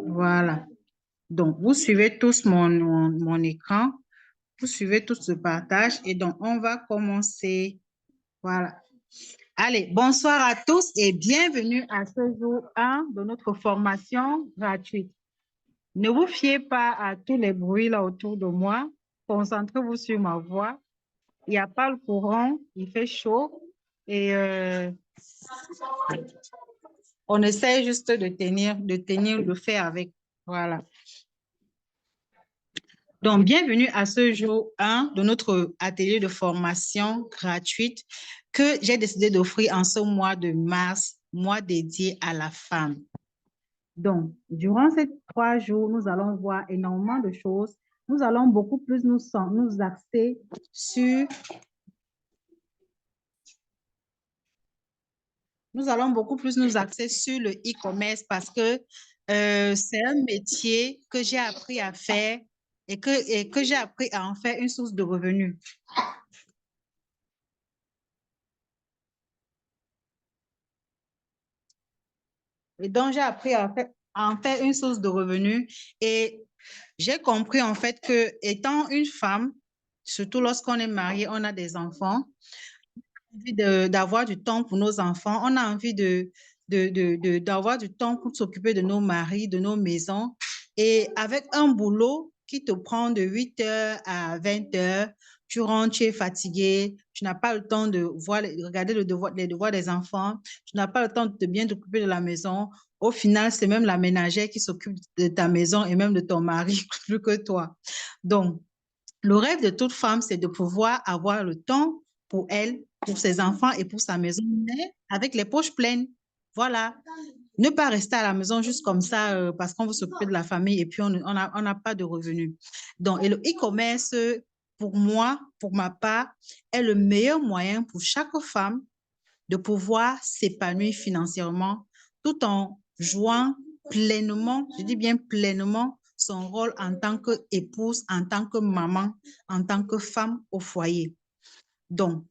Voilà. Donc, vous suivez tous mon écran. Vous suivez tous ce partage. Et donc, on va commencer. Voilà. Allez, bonsoir à tous et bienvenue à ce jour 1 de notre formation gratuite. Ne vous fiez pas à tous les bruits là autour de moi. Concentrez-vous sur ma voix. Il n'y a pas le courant, il fait chaud et on essaie juste de le faire avec. Voilà. Donc, bienvenue à ce jour 1 de notre atelier de formation gratuite que j'ai décidé d'offrir en ce mois de mars, mois dédié à la femme. Donc, durant ces 3 jours, nous allons voir énormément de choses. Nous allons beaucoup plus nous axer sur... Nous allons beaucoup plus nous axer sur le e-commerce parce que c'est un métier que j'ai appris à faire et que j'ai appris à en faire une source de revenus. Et donc, j'ai appris à en faire une source de revenus et j'ai compris en fait que étant une femme, surtout lorsqu'on est marié, on a des enfants, on a envie d'avoir du temps pour nos enfants, on a envie d'avoir du temps pour s'occuper de nos maris, de nos maisons. Et avec un boulot qui te prend de 8 heures à 20 heures, tu rentres, tu es fatigué, tu n'as pas le temps de regarder les devoirs des enfants, tu n'as pas le temps de bien t'occuper de la maison. Au final, c'est même la ménagère qui s'occupe de ta maison et même de ton mari plus que toi. Donc, le rêve de toute femme, c'est de pouvoir avoir le temps pour elle, pour ses enfants et pour sa maison, mais avec les poches pleines. Voilà. Ne pas rester à la maison juste comme ça parce qu'on veut s'occuper de la famille et puis on n'a pas de revenus. Donc, et le e-commerce, pour moi, pour ma part, est le meilleur moyen pour chaque femme de pouvoir s'épanouir financièrement tout en jouant pleinement, je dis bien pleinement, son rôle en tant qu'épouse, en tant que maman, en tant que femme au foyer. Donc,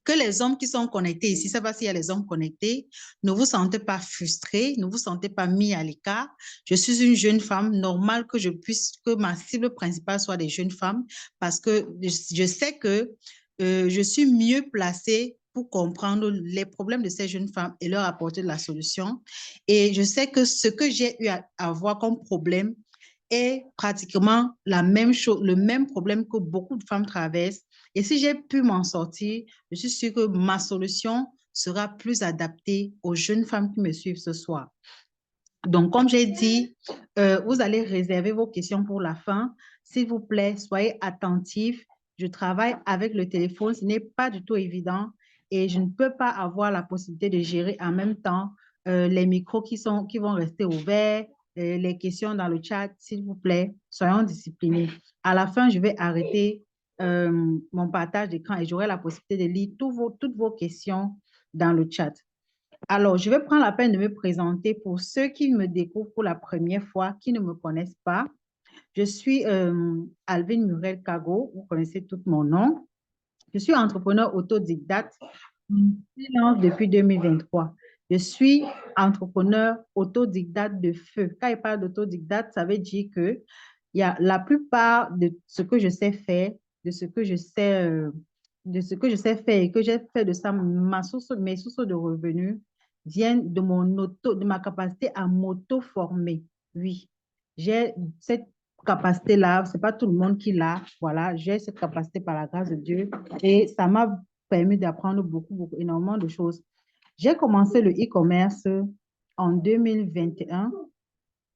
que les hommes qui sont connectés ici, ça va s'il y a les hommes connectés, ne vous sentez pas frustrés, ne vous sentez pas mis à l'écart. Je suis une jeune femme, normal que ma cible principale soit des jeunes femmes parce que je sais que je suis mieux placée pour comprendre les problèmes de ces jeunes femmes et leur apporter de la solution. Et je sais que ce que j'ai eu à voir comme problème est pratiquement la même chose, le même problème que beaucoup de femmes traversent. Et si j'ai pu m'en sortir, je suis sûre que ma solution sera plus adaptée aux jeunes femmes qui me suivent ce soir. Donc, comme j'ai dit, vous allez réserver vos questions pour la fin. S'il vous plaît, soyez attentifs. Je travaille avec le téléphone, ce n'est pas du tout évident et je ne peux pas avoir la possibilité de gérer en même temps les micros qui vont rester ouverts, les questions dans le chat. S'il vous plaît, soyons disciplinés. À la fin, je vais arrêter mon partage d'écran et j'aurai la possibilité de lire toutes vos questions dans le chat. Alors, je vais prendre la peine de me présenter pour ceux qui me découvrent pour la première fois, qui ne me connaissent pas. Je suis Alvin Murel Kago, vous connaissez tout mon nom. Je suis entrepreneur autodidacte freelance depuis 2023. Je suis entrepreneur autodidacte de feu. Quand il parle d'autodidacte, ça veut dire que il y a la plupart de ce que je sais faire, de ce que je sais faire et que j'ai fait de ça mes sources de revenus viennent de ma capacité à m'auto-former. Oui, j'ai cette capacité-là, c'est pas tout le monde qui l'a. Voilà, j'ai cette capacité par la grâce de Dieu et ça m'a permis d'apprendre énormément de choses. J'ai commencé le e-commerce en 2021,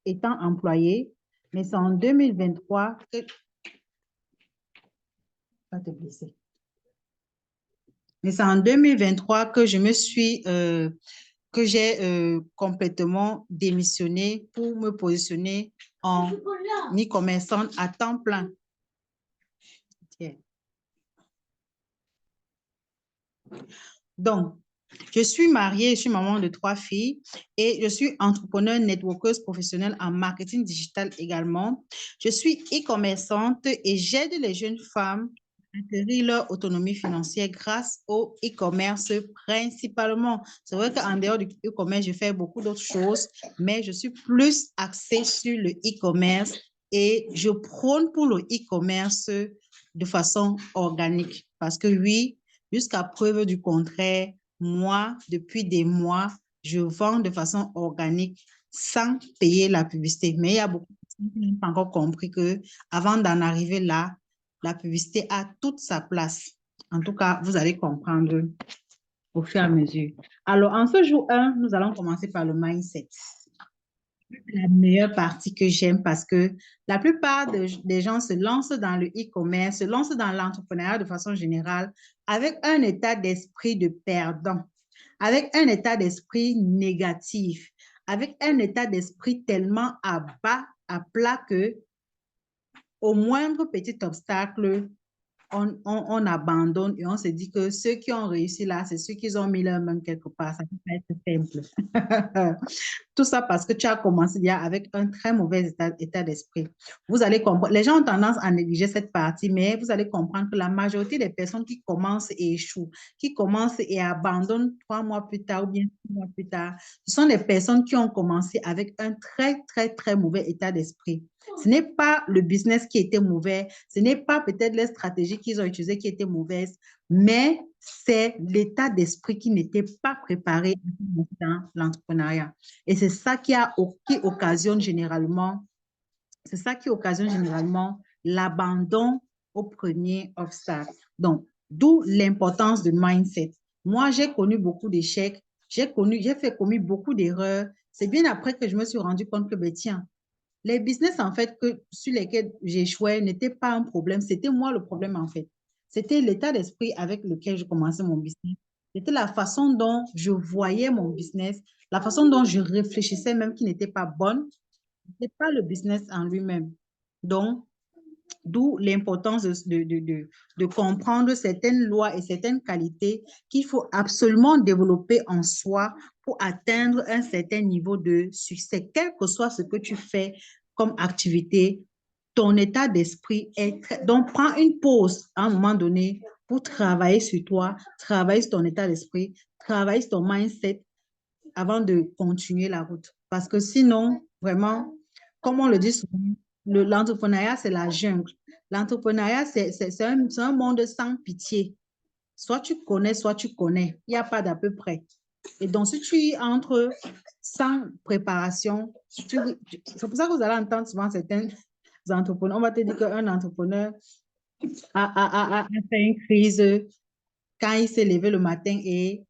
étant employée, mais c'est en 2023 que... Pas te blesser. Mais c'est en 2023 que que j'ai complètement démissionné pour me positionner en e-commerçante à temps plein. Okay. Donc, je suis mariée, je suis maman de 3 filles et je suis entrepreneur networkeuse professionnelle en marketing digital également. Je suis e-commerçante et j'aide les jeunes femmes acquérir leur autonomie financière grâce au e-commerce principalement. C'est vrai qu'en dehors du e-commerce, je fais beaucoup d'autres choses, mais je suis plus axée sur le e-commerce et je prône pour le e-commerce de façon organique. Parce que oui, jusqu'à preuve du contraire, moi, depuis des mois, je vends de façon organique sans payer la publicité. Mais il y a beaucoup de personnes qui n'ont pas encore compris que avant d'en arriver là, la publicité a toute sa place. En tout cas, vous allez comprendre au fur et à mesure. Alors, en ce jour 1, nous allons commencer par le mindset. La meilleure partie que j'aime parce que la plupart des gens se lancent dans le e-commerce, se lancent dans l'entrepreneuriat de façon générale avec un état d'esprit de perdant, avec un état d'esprit négatif, avec un état d'esprit tellement à bas, à plat que au moindre petit obstacle, on abandonne et on se dit que ceux qui ont réussi là, c'est ceux qui ont mis leur main quelque part. Ça peut pas être simple. Tout ça parce que tu as commencé déjà avec un très mauvais état d'esprit. Vous allez comprendre. Les gens ont tendance à négliger cette partie, mais vous allez comprendre que la majorité des personnes qui commencent et échouent, qui commencent et abandonnent 3 mois plus tard ou bien 6 mois plus tard, ce sont des personnes qui ont commencé avec un très, très, très mauvais état d'esprit. Ce n'est pas le business qui était mauvais, ce n'est pas peut-être les stratégies qu'ils ont utilisées qui étaient mauvaises, mais c'est l'état d'esprit qui n'était pas préparé dans l'entrepreneuriat. Et c'est ça qui occasionne généralement, c'est ça qui occasionne généralement l'abandon au premier obstacle. Donc, d'où l'importance du mindset. Moi, j'ai connu beaucoup d'échecs, j'ai commis beaucoup d'erreurs. C'est bien après que je me suis rendu compte que, ben, tiens, les business, en fait, sur lesquels j'échouais n'étaient pas un problème. C'était moi le problème, en fait. C'était l'état d'esprit avec lequel je commençais mon business. C'était la façon dont je voyais mon business, la façon dont je réfléchissais même qui n'était pas bonne. Ce n'était pas le business en lui-même. Donc, d'où l'importance de comprendre certaines lois et certaines qualités qu'il faut absolument développer en soi pour atteindre un certain niveau de succès, quel que soit ce que tu fais comme activité. Ton état d'esprit est très... Donc, prends une pause à un moment donné pour travailler sur toi, travailler sur ton état d'esprit, travailler sur ton mindset avant de continuer la route. Parce que sinon, vraiment, comme on le dit souvent, l'entrepreneuriat, c'est la jungle. L'entrepreneuriat, c'est un monde sans pitié. Soit tu connais, soit tu connais. Il n'y a pas d'à peu près. Et donc, si tu y entres sans préparation, c'est pour ça que vous allez entendre souvent certains entrepreneurs. On va te dire qu'un entrepreneur a fait une crise quand il s'est levé le matin et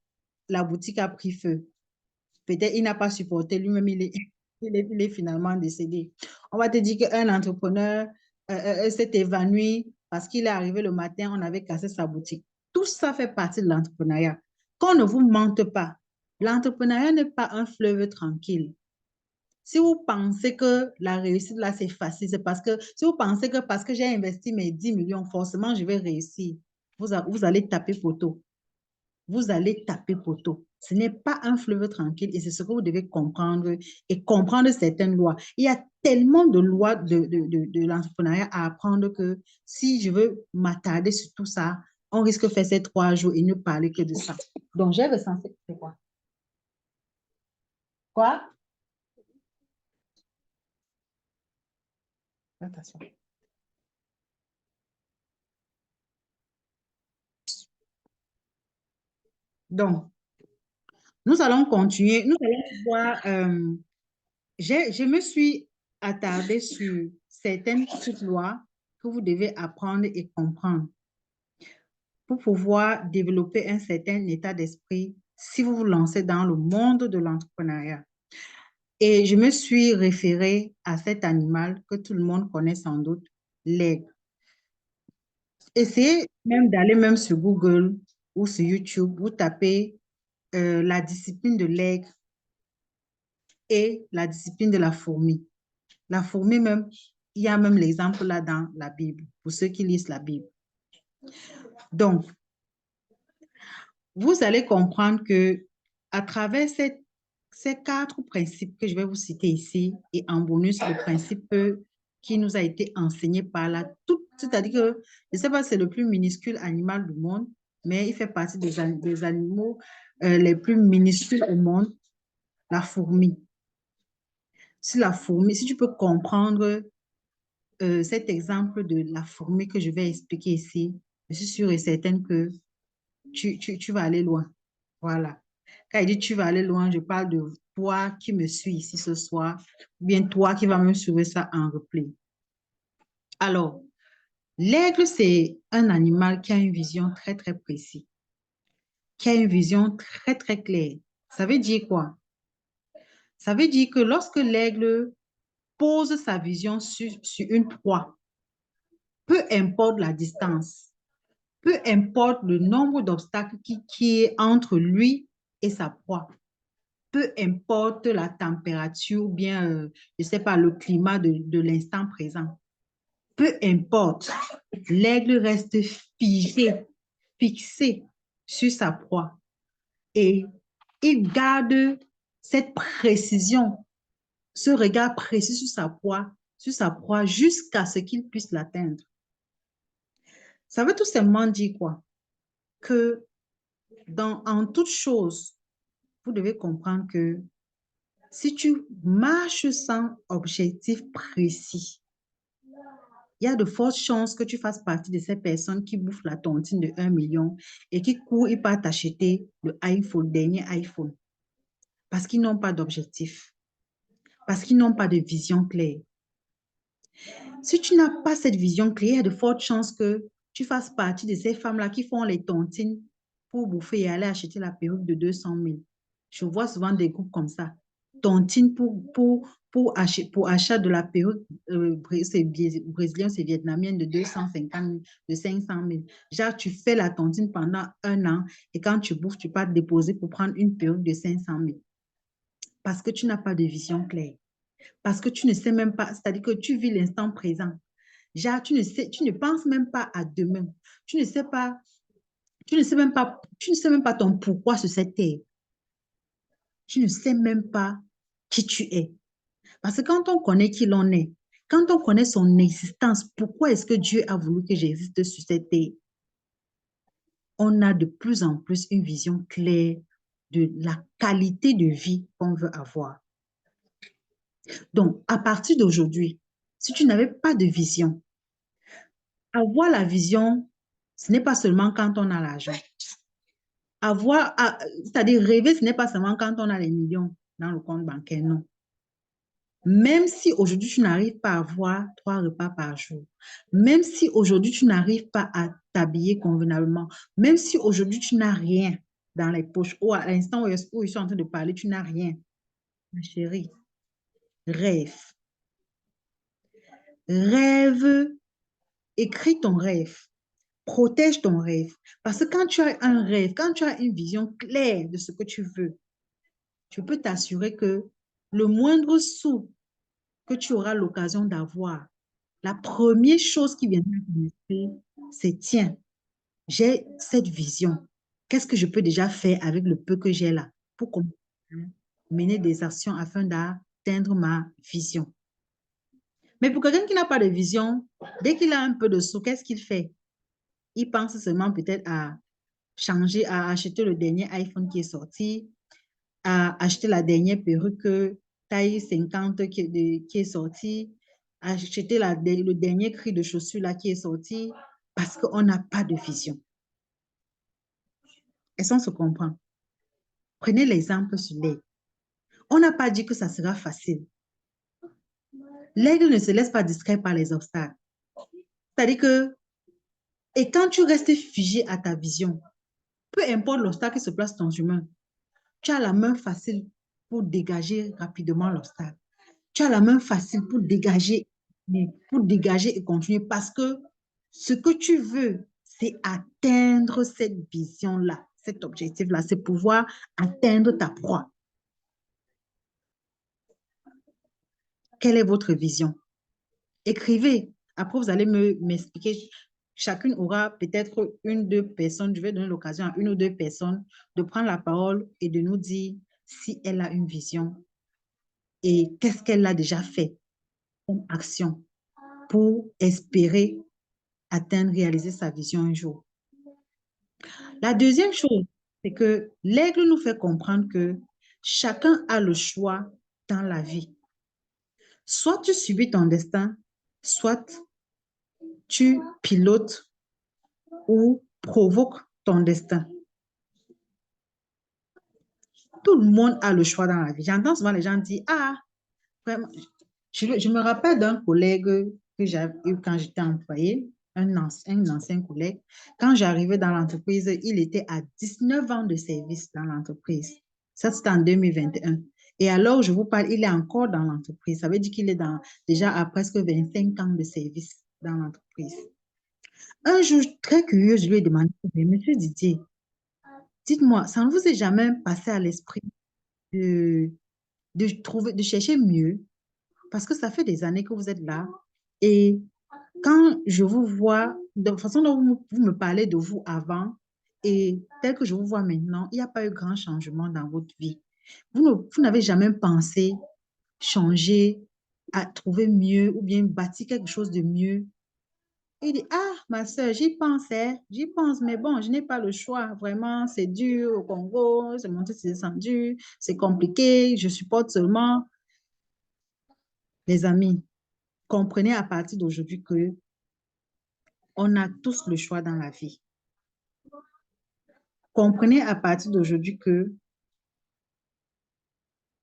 la boutique a pris feu. Peut-être il n'a pas supporté lui-même, il est finalement décédé. On va te dire qu'un entrepreneur s'est évanoui parce qu'il est arrivé le matin, on avait cassé sa boutique. Tout ça fait partie de l'entrepreneuriat. Qu'on ne vous mente pas, l'entrepreneuriat n'est pas un fleuve tranquille. Si vous pensez que la réussite là, c'est facile, c'est parce que si vous pensez que parce que j'ai investi mes 10 millions, forcément, je vais réussir, vous allez taper poteau. Vous allez taper poteau. Ce n'est pas un fleuve tranquille et c'est ce que vous devez comprendre et comprendre certaines lois. Il y a tellement de lois de l'entrepreneuriat à apprendre que si je veux m'attarder sur tout ça, on risque de faire ces 3 jours et ne parler que de ça. Donc, j'ai recensé. C'est quoi? Quoi? Attention. Donc, nous allons continuer. Nous allons voir. Je me suis attardée sur certaines petites lois que vous devez apprendre et comprendre pour pouvoir développer un certain état d'esprit si vous vous lancez dans le monde de l'entrepreneuriat. Et je me suis référée à cet animal que tout le monde connaît sans doute, l'aigle. Essayez même d'aller même sur Google ou sur YouTube, vous tapez la discipline de l'aigle et la discipline de la fourmi. La fourmi même, il y a même l'exemple là dans la Bible, pour ceux qui lisent la Bible. Donc, vous allez comprendre que à travers ces 4 principes que je vais vous citer ici, et en bonus, le principe qui nous a été enseigné par la toute, c'est-à-dire que, je ne sais pas si c'est le plus minuscule animal du monde, mais il fait partie des animaux les plus minuscules au monde, la fourmi. Si la fourmi, si tu peux comprendre cet exemple de la fourmi que je vais expliquer ici, je suis sûre et certaine que tu vas aller loin. Voilà. Quand il dit tu vas aller loin, je parle de toi qui me suis ici ce soir, ou bien toi qui vas me suivre ça en replay. Alors, l'aigle, c'est un animal qui a une vision très, très précise, qui a une vision très, très claire. Ça veut dire quoi? Ça veut dire que lorsque l'aigle pose sa vision sur une proie, peu importe la distance, peu importe le nombre d'obstacles qui est entre lui et sa proie, peu importe la température ou bien, je ne sais pas, le climat de l'instant présent, peu importe, l'aigle reste figé, fixé sur sa proie et il garde cette précision, ce regard précis sur sa proie jusqu'à ce qu'il puisse l'atteindre. Ça veut tout simplement dire quoi? Que en toute chose, vous devez comprendre que si tu marches sans objectif précis, il y a de fortes chances que tu fasses partie de ces personnes qui bouffent la tontine de 1 million et qui courent et partent acheter le iPhone, dernier iPhone, parce qu'ils n'ont pas d'objectif, parce qu'ils n'ont pas de vision claire. Si tu n'as pas cette vision claire, il y a de fortes chances que tu fasses partie de ces femmes-là qui font les tontines pour bouffer et aller acheter la perruque de 200 000. Je vois souvent des groupes comme ça. Tontine pour achat de la perruque, c'est brésilien, c'est vietnamien de 250 000, de 500 000. Genre, tu fais la tontine pendant 1 an et quand tu bouffes, tu pars te déposer pour prendre une perruque de 500 000. Parce que tu n'as pas de vision claire. Parce que tu ne sais même pas, c'est-à-dire que tu vis l'instant présent. Genre, tu ne penses même pas à demain. Tu ne sais pas, tu ne sais même pas ton pourquoi sur cette terre. Tu ne sais même pas qui tu es. Parce que quand on connaît qui l'on est, quand on connaît son existence, pourquoi est-ce que Dieu a voulu que j'existe sur cette terre, on a de plus en plus une vision claire de la qualité de vie qu'on veut avoir. Donc, à partir d'aujourd'hui, si tu n'avais pas de vision, avoir la vision, ce n'est pas seulement quand on a l'argent. C'est-à-dire rêver, ce n'est pas seulement quand on a les millions dans le compte bancaire, non. Même si aujourd'hui, tu n'arrives pas à avoir 3 repas par jour, même si aujourd'hui, tu n'arrives pas à t'habiller convenablement, même si aujourd'hui, tu n'as rien dans les poches, ou à l'instant où je suis en train de parler, tu n'as rien. Ma chérie, rêve. Rêve, écris ton rêve. Protège ton rêve. Parce que quand tu as un rêve, quand tu as une vision claire de ce que tu veux, tu peux t'assurer que le moindre sou que tu auras l'occasion d'avoir, la première chose qui viendra à ton esprit, c'est tiens, j'ai cette vision. Qu'est-ce que je peux déjà faire avec le peu que j'ai là pour mener des actions afin d'atteindre ma vision? Mais pour quelqu'un qui n'a pas de vision, dès qu'il a un peu de sous, qu'est-ce qu'il fait? Il pense seulement peut-être à changer, à acheter le dernier iPhone qui est sorti, à acheter la dernière perruque taille 50 qui est sortie, acheter le dernier cri de chaussure là qui est sorti, parce qu'on n'a pas de vision. Est-ce qu'on se comprend? Prenez l'exemple sur l'aigle. On n'a pas dit que ça sera facile. L'aigle ne se laisse pas distraire par les obstacles. C'est-à-dire que, et quand tu restes figé à ta vision, peu importe l'obstacle qui se place dans ton chemin, tu as la main facile pour dégager rapidement l'obstacle. Tu as la main facile pour dégager et continuer parce que ce que tu veux, c'est atteindre cette vision-là, cet objectif-là, c'est pouvoir atteindre ta proie. Quelle est votre vision? Écrivez. Après, vous allez m'expliquer. Chacune aura peut-être 1, 2 personnes. Je vais donner l'occasion à 1 ou 2 personnes de prendre la parole et de nous dire si elle a une vision et qu'est-ce qu'elle a déjà fait comme action pour espérer atteindre, réaliser sa vision un jour. La deuxième chose, c'est que l'aigle nous fait comprendre que chacun a le choix dans la vie. Soit tu subis ton destin, soit tu pilotes ou provoques ton destin. Tout le monde a le choix dans la vie. J'entends souvent les gens dire, ah, vraiment, je me rappelle d'un collègue que j'avais eu quand j'étais employé, un ancien collègue. Quand j'arrivais dans l'entreprise, il était à 19 ans de service dans l'entreprise. Ça, c'était en 2021. Et alors, je vous parle, il est encore dans l'entreprise. Ça veut dire qu'il est déjà à presque 25 ans de service dans l'entreprise. Un jour, très curieux, je lui ai demandé, mais Monsieur Didier, dites-moi, ça ne vous est jamais passé à l'esprit de, de chercher mieux? Parce que ça fait des années que vous êtes là. Et quand je vous vois, de la façon dont vous me parlez de vous avant et tel que je vous vois maintenant, il n'y a pas eu grand changement dans votre vie. Vous n'avez jamais pensé changer, à trouver mieux ou bien bâtir quelque chose de mieux. Et il dit, ah, ma soeur, j'y pense, mais bon, je n'ai pas le choix. Vraiment, c'est dur au Congo, c'est monté, c'est descendu, c'est compliqué, je supporte seulement. Les amis, comprenez à partir d'aujourd'hui que on a tous le choix dans la vie. Comprenez à partir d'aujourd'hui que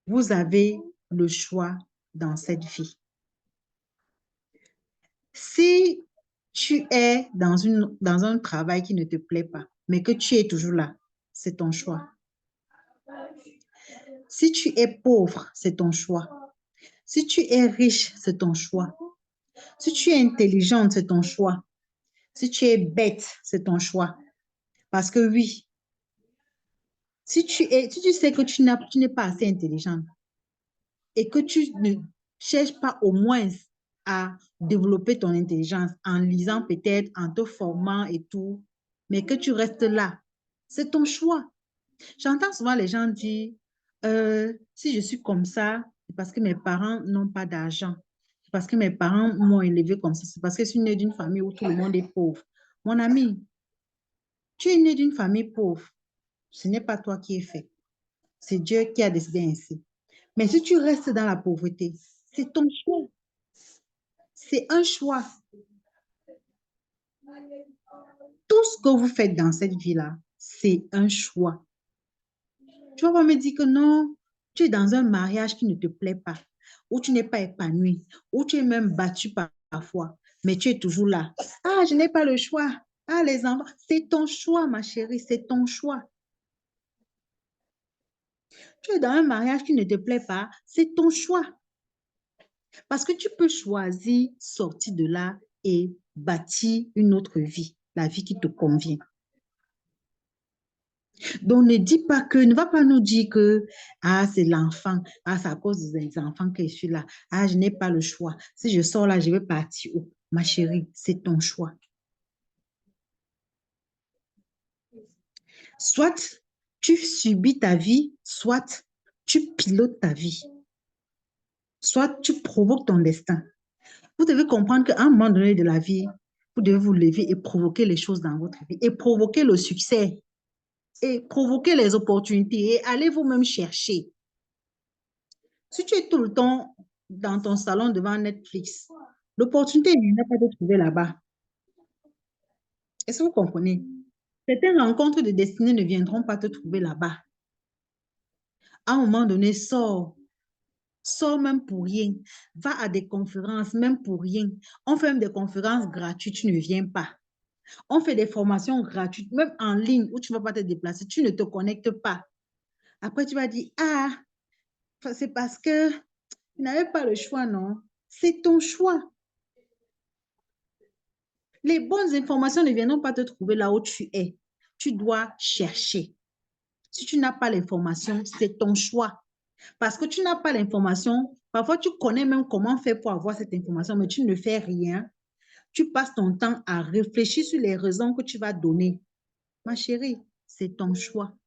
vous avez le choix dans cette vie. Si tu es dans un travail qui ne te plaît pas, mais que tu es toujours là, c'est ton choix. Si tu es pauvre, c'est ton choix. Si tu es riche, c'est ton choix. Si tu es intelligente, c'est ton choix. Si tu es bête, c'est ton choix. Parce que oui, si tu sais que tu n'es pas assez intelligente et que tu ne cherches pas au moins à développer ton intelligence en lisant peut-être, en te formant et tout, mais que tu restes là, c'est ton choix. J'entends souvent les gens dire, si je suis comme ça, c'est parce que mes parents n'ont pas d'argent. C'est parce que mes parents m'ont élevé comme ça. C'est parce que je suis née d'une famille où tout le monde est pauvre. Mon ami, tu es né d'une famille pauvre. Ce n'est pas toi qui es fait. C'est Dieu qui a décidé ainsi. Mais si tu restes dans la pauvreté, c'est ton choix. C'est un choix. Tout ce que vous faites dans cette vie-là, c'est un choix. Tu vas pas me dire que non, tu es dans un mariage qui ne te plaît pas, ou tu n'es pas épanoui, ou tu es même battu parfois, mais tu es toujours là. Ah, je n'ai pas le choix. Ah, les enfants, c'est ton choix, ma chérie, c'est ton choix. Tu es dans un mariage qui ne te plaît pas, c'est ton choix. Parce que tu peux choisir sortir de là et bâtir une autre vie, la vie qui te convient. Donc, ne va pas nous dire que, ah, c'est l'enfant, ah, c'est à cause des enfants que je suis là, ah, je n'ai pas le choix. Si je sors là, je vais partir où? Ma chérie, c'est ton choix. Soit tu subis ta vie, soit tu pilotes ta vie, soit tu provoques ton destin. Vous devez comprendre qu'à un moment donné de la vie, vous devez vous lever et provoquer les choses dans votre vie et provoquer le succès et provoquer les opportunités et aller vous-même chercher. Si tu es tout le temps dans ton salon devant Netflix, l'opportunité ne viendra pas te trouver là-bas. Est-ce que vous comprenez? Certaines rencontres de destinée ne viendront pas te trouver là-bas. À un moment donné, sors. Sors même pour rien. Va à des conférences même pour rien. On fait même des conférences gratuites, tu ne viens pas. On fait des formations gratuites, même en ligne, où tu ne vas pas te déplacer, tu ne te connectes pas. Après, tu vas dire, ah, c'est parce que tu n'avais pas le choix, non? C'est ton choix. Les bonnes informations ne viendront pas te trouver là où tu es. Tu dois chercher. Si tu n'as pas l'information, c'est ton choix. Parce que tu n'as pas l'information, parfois tu connais même comment faire pour avoir cette information, mais tu ne fais rien. Tu passes ton temps à réfléchir sur les raisons que tu vas donner. Ma chérie, c'est ton choix.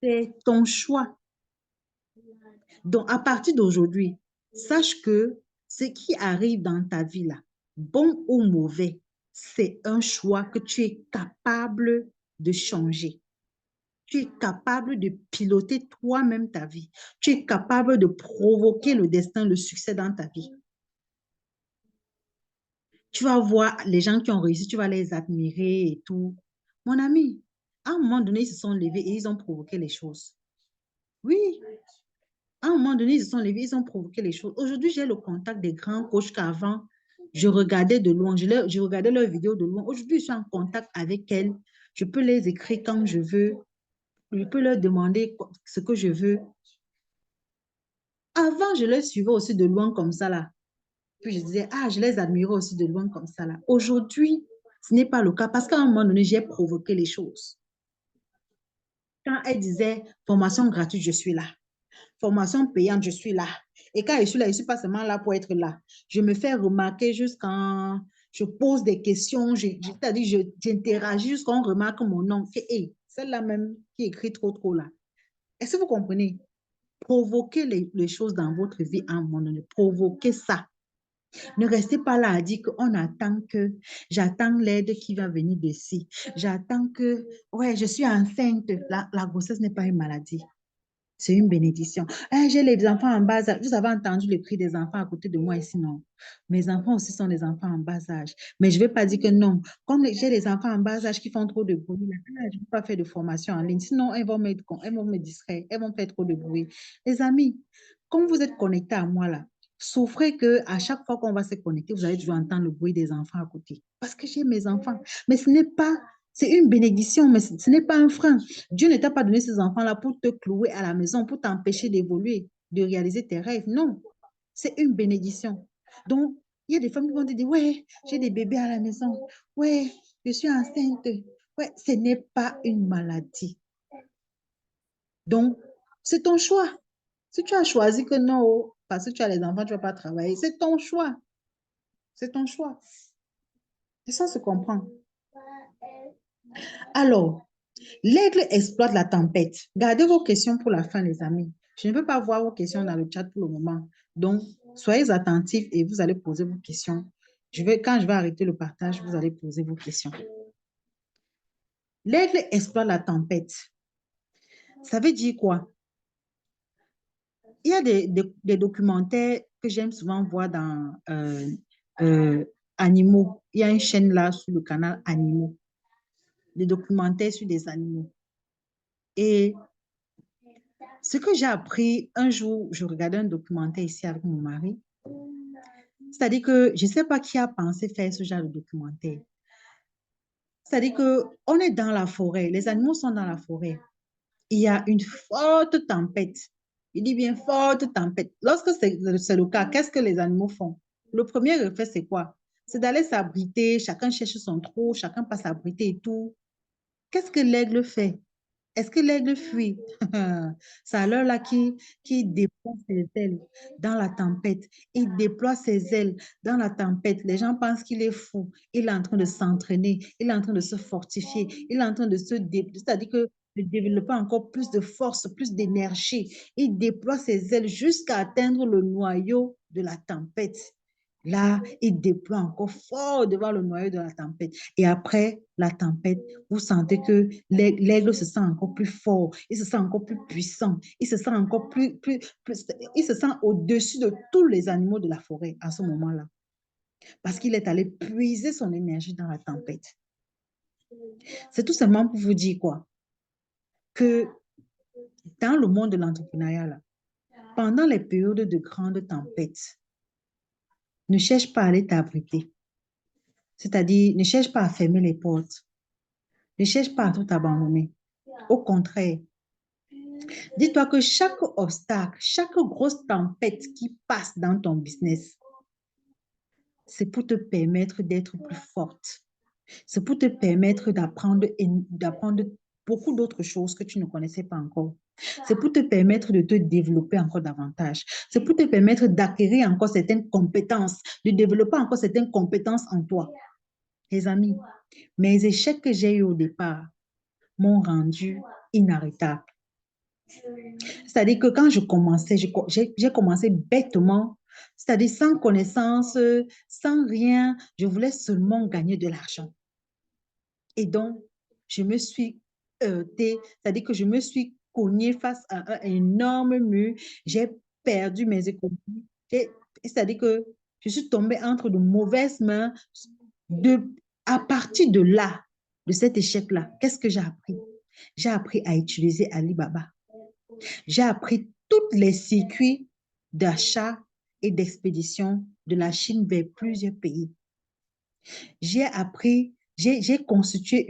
C'est ton choix. Donc, à partir d'aujourd'hui, sache que Ce qui arrive dans ta vie là, bon ou mauvais, c'est un choix que tu es capable de changer. Tu es capable de piloter toi-même ta vie. Tu es capable de provoquer le destin, le succès dans ta vie. Tu vas voir les gens qui ont réussi, tu vas les admirer et tout. Mon ami, à un moment donné, ils se sont levés et ils ont provoqué les choses. Oui, à un moment donné, ils se sont levés, ils ont provoqué les choses. Aujourd'hui, j'ai le contact des grands coachs qu'avant, je regardais de loin, je regardais leurs vidéos de loin. Aujourd'hui, je suis en contact avec elles. Je peux les écrire quand je veux. Je peux leur demander ce que je veux. Avant, je les suivais aussi de loin comme ça, là. Puis je disais, ah, je les admirais aussi de loin comme ça, là. Aujourd'hui, ce n'est pas le cas parce qu'à un moment donné, j'ai provoqué les choses. Quand elle disait formation gratuite, je suis là. Formation payante, je suis là. Et quand je suis là, je ne suis pas seulement là pour être là. Je me fais remarquer jusqu'à je pose des questions, c'est-à-dire j'interagis jusqu'à on remarque mon nom. Hey, celle-là même qui écrit trop, trop là. Est-ce que vous comprenez? Provoquez les choses dans votre vie à un moment donné. Provoquez ça. Ne restez pas là à dire qu'on attend que j'attends l'aide qui va venir d'ici. J'attends que, ouais, je suis enceinte. La grossesse n'est pas une maladie. C'est une bénédiction. Ah, j'ai les enfants en bas âge. Vous avez entendu le cri des enfants à côté de moi ici, non? Mes enfants aussi sont des enfants en bas âge. Mais je ne vais pas dire que non. Comme j'ai des enfants en bas âge qui font trop de bruit, là, je ne peux pas faire de formation en ligne. Sinon, elles vont me distraire. Elles vont faire trop de bruit. Les amis, comme vous êtes connectés à moi là, souffrez que à chaque fois qu'on va se connecter, vous allez toujours entendre le bruit des enfants à côté. Parce que j'ai mes enfants. Mais ce n'est pas, c'est une bénédiction, mais ce n'est pas un frein. Dieu ne t'a pas donné ces enfants-là pour te clouer à la maison, pour t'empêcher d'évoluer, de réaliser tes rêves. Non, c'est une bénédiction. Donc, il y a des femmes qui vont te dire, ouais, j'ai des bébés à la maison. Ouais, je suis enceinte. Ouais, ce n'est pas une maladie. Donc, c'est ton choix. Si tu as choisi que non, parce que tu as les enfants, tu ne vas pas travailler, c'est ton choix. C'est ton choix. Et ça se comprend. Alors, l'aigle exploite la tempête. Gardez vos questions pour la fin, les amis. Je ne veux pas voir vos questions dans le chat pour le moment. Donc, soyez attentifs et vous allez poser vos questions. Quand je vais arrêter le partage, vous allez poser vos questions. L'aigle exploite la tempête. Ça veut dire quoi? Il y a des documentaires que j'aime souvent voir dans Animaux. Il y a une chaîne là sur le canal Animaux. Des documentaires sur des animaux. Et ce que j'ai appris un jour, je regardais un documentaire ici avec mon mari. C'est-à-dire que je ne sais pas qui a pensé faire ce genre de documentaire. C'est-à-dire qu'on est dans la forêt, les animaux sont dans la forêt. Il y a une forte tempête. Il dit bien forte tempête. Lorsque c'est le cas, qu'est-ce que les animaux font? Le premier réflexe, c'est quoi? C'est d'aller s'abriter, chacun cherche son trou, chacun passe s'abriter et tout. Qu'est-ce que l'aigle fait? Est-ce que l'aigle fuit? C'est alors là qui déploie ses ailes dans la tempête. Il déploie ses ailes dans la tempête. Les gens pensent qu'il est fou. Il est en train de s'entraîner. Il est en train de se fortifier. Il est en train de se déployer. C'est-à-dire que de développer encore plus de force, plus d'énergie. Il déploie ses ailes jusqu'à atteindre le noyau de la tempête. Là, il déploie encore fort devant le noyau de la tempête. Et après la tempête, vous sentez que l'aigle se sent encore plus fort, il se sent encore plus puissant, il se sent encore il se sent au-dessus de tous les animaux de la forêt à ce moment-là. Parce qu'il est allé puiser son énergie dans la tempête. C'est tout simplement pour vous dire quoi? Que dans le monde de l'entrepreneuriat, pendant les périodes de grandes tempêtes, ne cherche pas à aller t'abriter. C'est-à-dire, ne cherche pas à fermer les portes. Ne cherche pas à tout abandonner. Au contraire, dis-toi que chaque obstacle, chaque grosse tempête qui passe dans ton business, c'est pour te permettre d'être plus forte. C'est pour te permettre d'apprendre beaucoup d'autres choses que tu ne connaissais pas encore. C'est pour te permettre de te développer encore davantage. C'est pour te permettre d'acquérir encore certaines compétences, de développer encore certaines compétences en toi. Les amis, mes échecs que j'ai eu au départ m'ont rendu inarrêtable. C'est-à-dire que quand je commençais, j'ai commencé bêtement c'est-à-dire sans connaissance, sans rien. Je voulais seulement gagner de l'argent. Et donc, je me suis heurtée, c'est-à-dire que je me suis cognée face à un énorme mur. J'ai perdu mes économies. C'est-à-dire que je suis tombée entre de mauvaises mains. À partir de là, de cet échec-là, qu'est-ce que j'ai appris? J'ai appris à utiliser Alibaba. J'ai appris tous les circuits d'achat et d'expédition de la Chine vers plusieurs pays. J'ai appris, j'ai constitué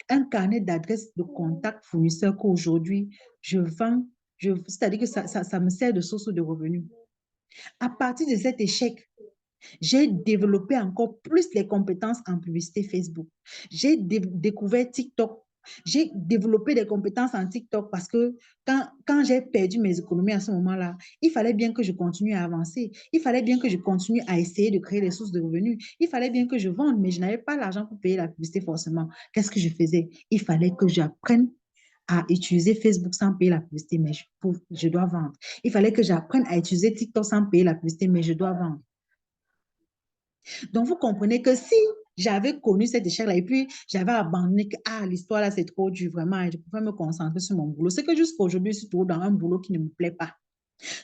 un carnet d'adresses de contacts fournisseurs qu'aujourd'hui, je vends, c'est-à-dire que ça me sert de source de revenus. À partir de cet échec, j'ai développé encore plus les compétences en publicité Facebook. J'ai découvert TikTok. J'ai développé des compétences en TikTok parce que quand j'ai perdu mes économies à ce moment-là, il fallait bien que je continue à avancer. Il fallait bien que je continue à essayer de créer des sources de revenus. Il fallait bien que je vende, mais je n'avais pas l'argent pour payer la publicité forcément. Qu'est-ce que je faisais? Il fallait que j'apprenne à utiliser Facebook sans payer la publicité, mais je dois vendre. Il fallait que j'apprenne à utiliser TikTok sans payer la publicité, mais je dois vendre. Donc, vous comprenez que si j'avais connu cet échec-là et puis j'avais abandonné que l'histoire là, c'est trop dur, vraiment, et je pouvais me concentrer sur mon boulot. C'est que jusqu'à aujourd'hui, je suis toujours dans un boulot qui ne me plaît pas.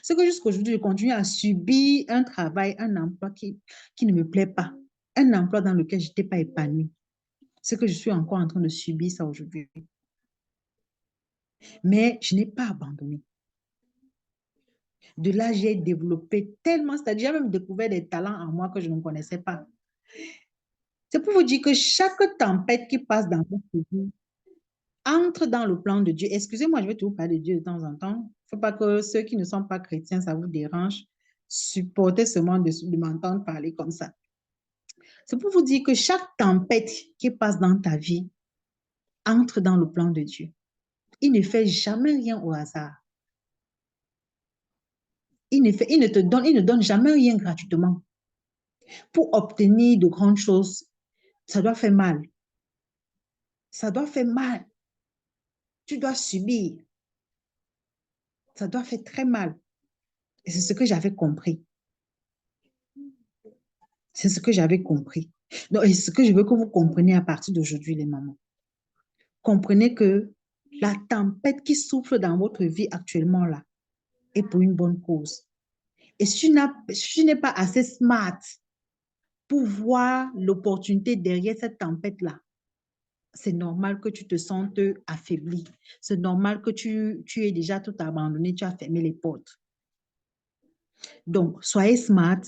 C'est que jusqu'à aujourd'hui, je continue à subir un travail, un emploi qui ne me plaît pas. Un emploi dans lequel je n'étais pas épanouie. C'est que je suis encore en train de subir ça aujourd'hui. Mais je n'ai pas abandonné. De là, j'ai développé tellement, c'est-à-dire j'ai même découvert des talents en moi que je ne connaissais pas. C'est pour vous dire que chaque tempête qui passe dans votre vie entre dans le plan de Dieu. Excusez-moi, je vais toujours parler de Dieu de temps en temps. Il ne faut pas que ceux qui ne sont pas chrétiens, ça vous dérange. Supportez seulement de m'entendre parler comme ça. C'est pour vous dire que chaque tempête qui passe dans ta vie entre dans le plan de Dieu. Il ne fait jamais rien au hasard. Il ne donne jamais rien gratuitement. Pour obtenir de grandes choses, ça doit faire mal. Ça doit faire mal. Tu dois subir. Ça doit faire très mal. Et c'est ce que j'avais compris. C'est ce que j'avais compris. Donc, et ce que je veux que vous compreniez à partir d'aujourd'hui, les mamans. Comprenez que la tempête qui souffle dans votre vie actuellement là est pour une bonne cause. Et si tu n'es pas assez smart pour voir l'opportunité derrière cette tempête-là, c'est normal que tu te sentes affaibli. C'est normal que tu aies déjà tout abandonné, tu as fermé les portes. Donc, soyez smart.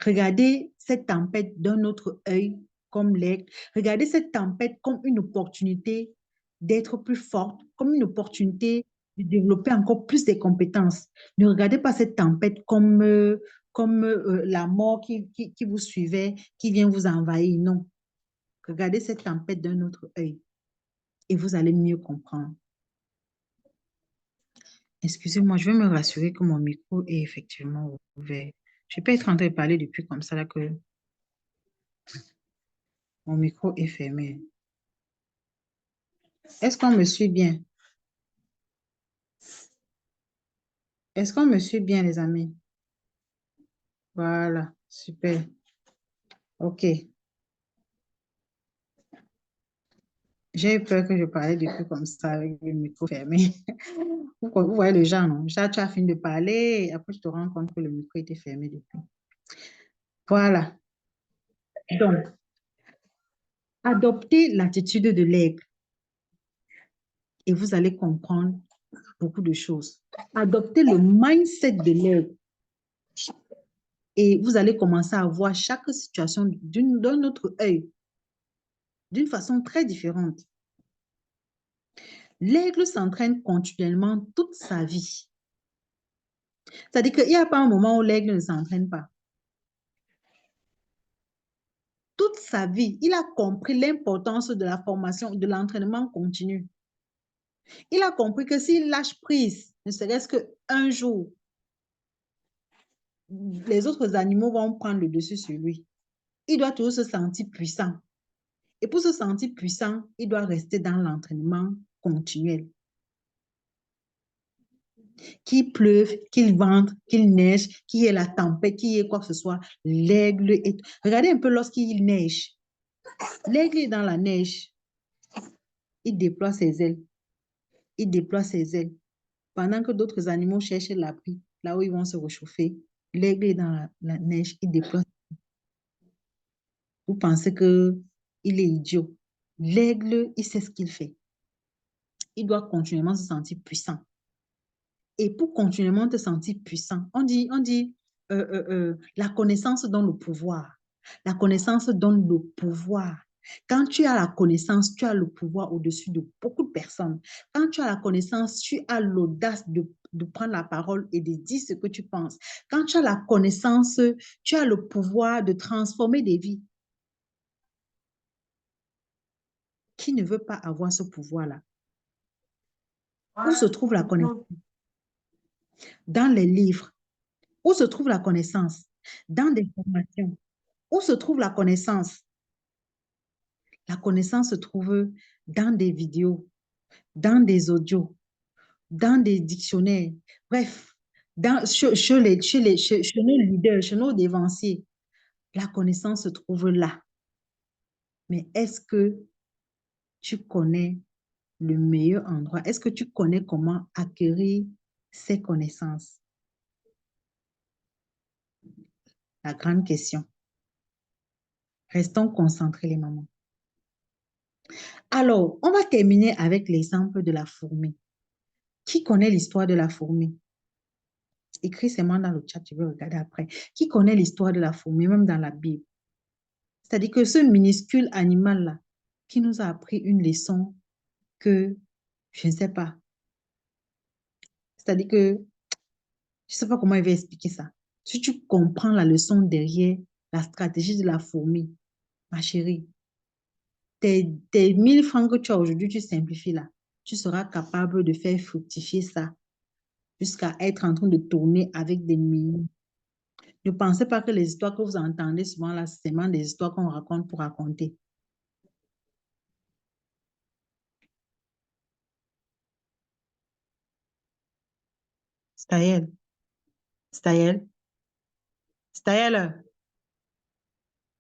Regardez cette tempête d'un autre œil, comme l'aigle. Regardez cette tempête comme une opportunité d'être plus forte, comme une opportunité de développer encore plus des compétences. Ne regardez pas cette tempête comme la mort qui vous suivait, qui vient vous envahir. Non. Regardez cette tempête d'un autre œil et vous allez mieux comprendre. Excusez-moi, je vais me rassurer que mon micro est effectivement ouvert. Je ne peux pas être en train de parler depuis comme ça là que mon micro est fermé. Est-ce qu'on me suit bien? Est-ce qu'on me suit bien, les amis? Voilà, super. OK. J'ai eu peur que je parlais depuis comme ça avec le micro fermé. Vous voyez le genre, non? Genre, tu as fini de parler et après, tu te rends compte que le micro était fermé depuis. Voilà. Donc, adoptez l'attitude de l'aigle et vous allez comprendre beaucoup de choses. Adoptez le mindset de l'aigle et vous allez commencer à voir chaque situation d'un autre œil, d'une façon très différente. L'aigle s'entraîne continuellement toute sa vie. C'est-à-dire qu'il n'y a pas un moment où l'aigle ne s'entraîne pas. Toute sa vie, il a compris l'importance de la formation, de l'entraînement continu. Il a compris que s'il lâche prise, ne serait-ce qu'un jour, les autres animaux vont prendre le dessus sur lui. Il doit toujours se sentir puissant. Et pour se sentir puissant, il doit rester dans l'entraînement continuel. Qu'il pleuve, qu'il vente, qu'il neige, qu'il y ait la tempête, qu'il y ait quoi que ce soit, l'aigle est... Regardez un peu lorsqu'il neige. L'aigle est dans la neige. Il déploie ses ailes. Il déploie ses ailes. Pendant que d'autres animaux cherchent l'abri, là où ils vont se réchauffer, l'aigle est dans la neige. Il déploie. Vous pensez que il est idiot. L'aigle, il sait ce qu'il fait. Il doit continuellement se sentir puissant. Et pour continuellement te sentir puissant, on dit la connaissance donne le pouvoir. La connaissance donne le pouvoir. Quand tu as la connaissance, tu as le pouvoir au-dessus de beaucoup de personnes. Quand tu as la connaissance, tu as l'audace de prendre la parole et de dire ce que tu penses. Quand tu as la connaissance, tu as le pouvoir de transformer des vies. Qui ne veut pas avoir ce pouvoir-là? Où se trouve la connaissance? Dans les livres. Où se trouve la connaissance? Dans des formations. Où se trouve la connaissance? La connaissance se trouve dans des vidéos, dans des audios, dans des dictionnaires. Bref, chez nos leaders, chez nos dévanciers. La connaissance se trouve là. Mais est-ce que tu connais le meilleur endroit? Est-ce que tu connais comment acquérir ces connaissances? La grande question. Restons concentrés, les mamans. Alors, on va terminer avec l'exemple de la fourmi. Qui connaît l'histoire de la fourmi? Écris seulement dans le chat, tu veux regarder après. Qui connaît l'histoire de la fourmi, même dans la Bible? C'est-à-dire que ce minuscule animal-là, qui nous a appris une leçon que, je ne sais pas. C'est-à-dire que, je ne sais pas comment il va expliquer ça. Si tu comprends la leçon derrière la stratégie de la fourmi, ma chérie, tes 1000 francs que tu as aujourd'hui, tu simplifies là. Tu seras capable de faire fructifier ça jusqu'à être en train de tourner avec des millions. Ne pensez pas que les histoires que vous entendez souvent là, c'est seulement des histoires qu'on raconte pour raconter. Staël, Staël, Staël,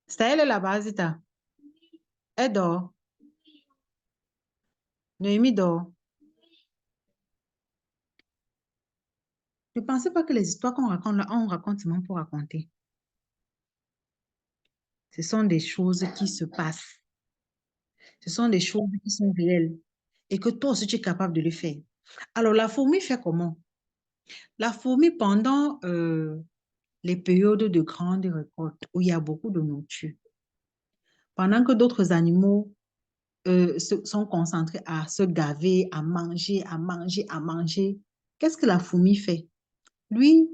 Staël est là-bas, Zita. Elle dort. Noémie dort. Ne pensez pas que les histoires qu'on raconte là, on raconte seulement pour raconter. Ce sont des choses qui se passent. Ce sont des choses qui sont réelles. Et que toi aussi, tu es capable de le faire. Alors, la fourmi fait comment? La fourmi, pendant les périodes de grande récolte, où il y a beaucoup de nourriture, pendant que d'autres animaux sont concentrés à se gaver, à manger, à manger, à manger, qu'est-ce que la fourmi fait? Lui,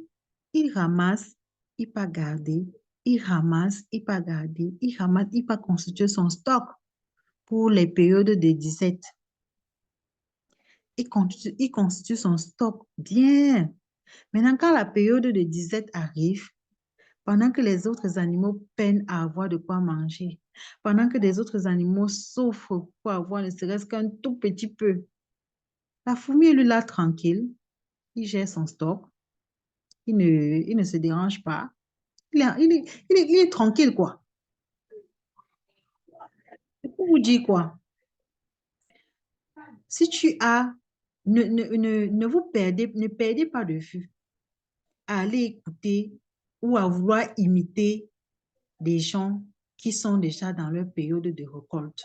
il ramasse, il peut garder, il ramasse, il peut garder, il ramasse, il peut constituer son stock pour les périodes de disette. Il constitue son stock bien. Maintenant, quand la période de disette arrive, pendant que les autres animaux peinent à avoir de quoi manger, pendant que les autres animaux souffrent pour avoir ne serait-ce qu'un tout petit peu, la fourmi, lui, là, tranquille, il gère son stock, il ne se dérange pas, il est tranquille, quoi. C'est pour vous dire quoi? Si tu as, ne vous perdez, ne perdez pas de vue à aller écouter ou à vouloir imiter des gens qui sont déjà dans leur période de récolte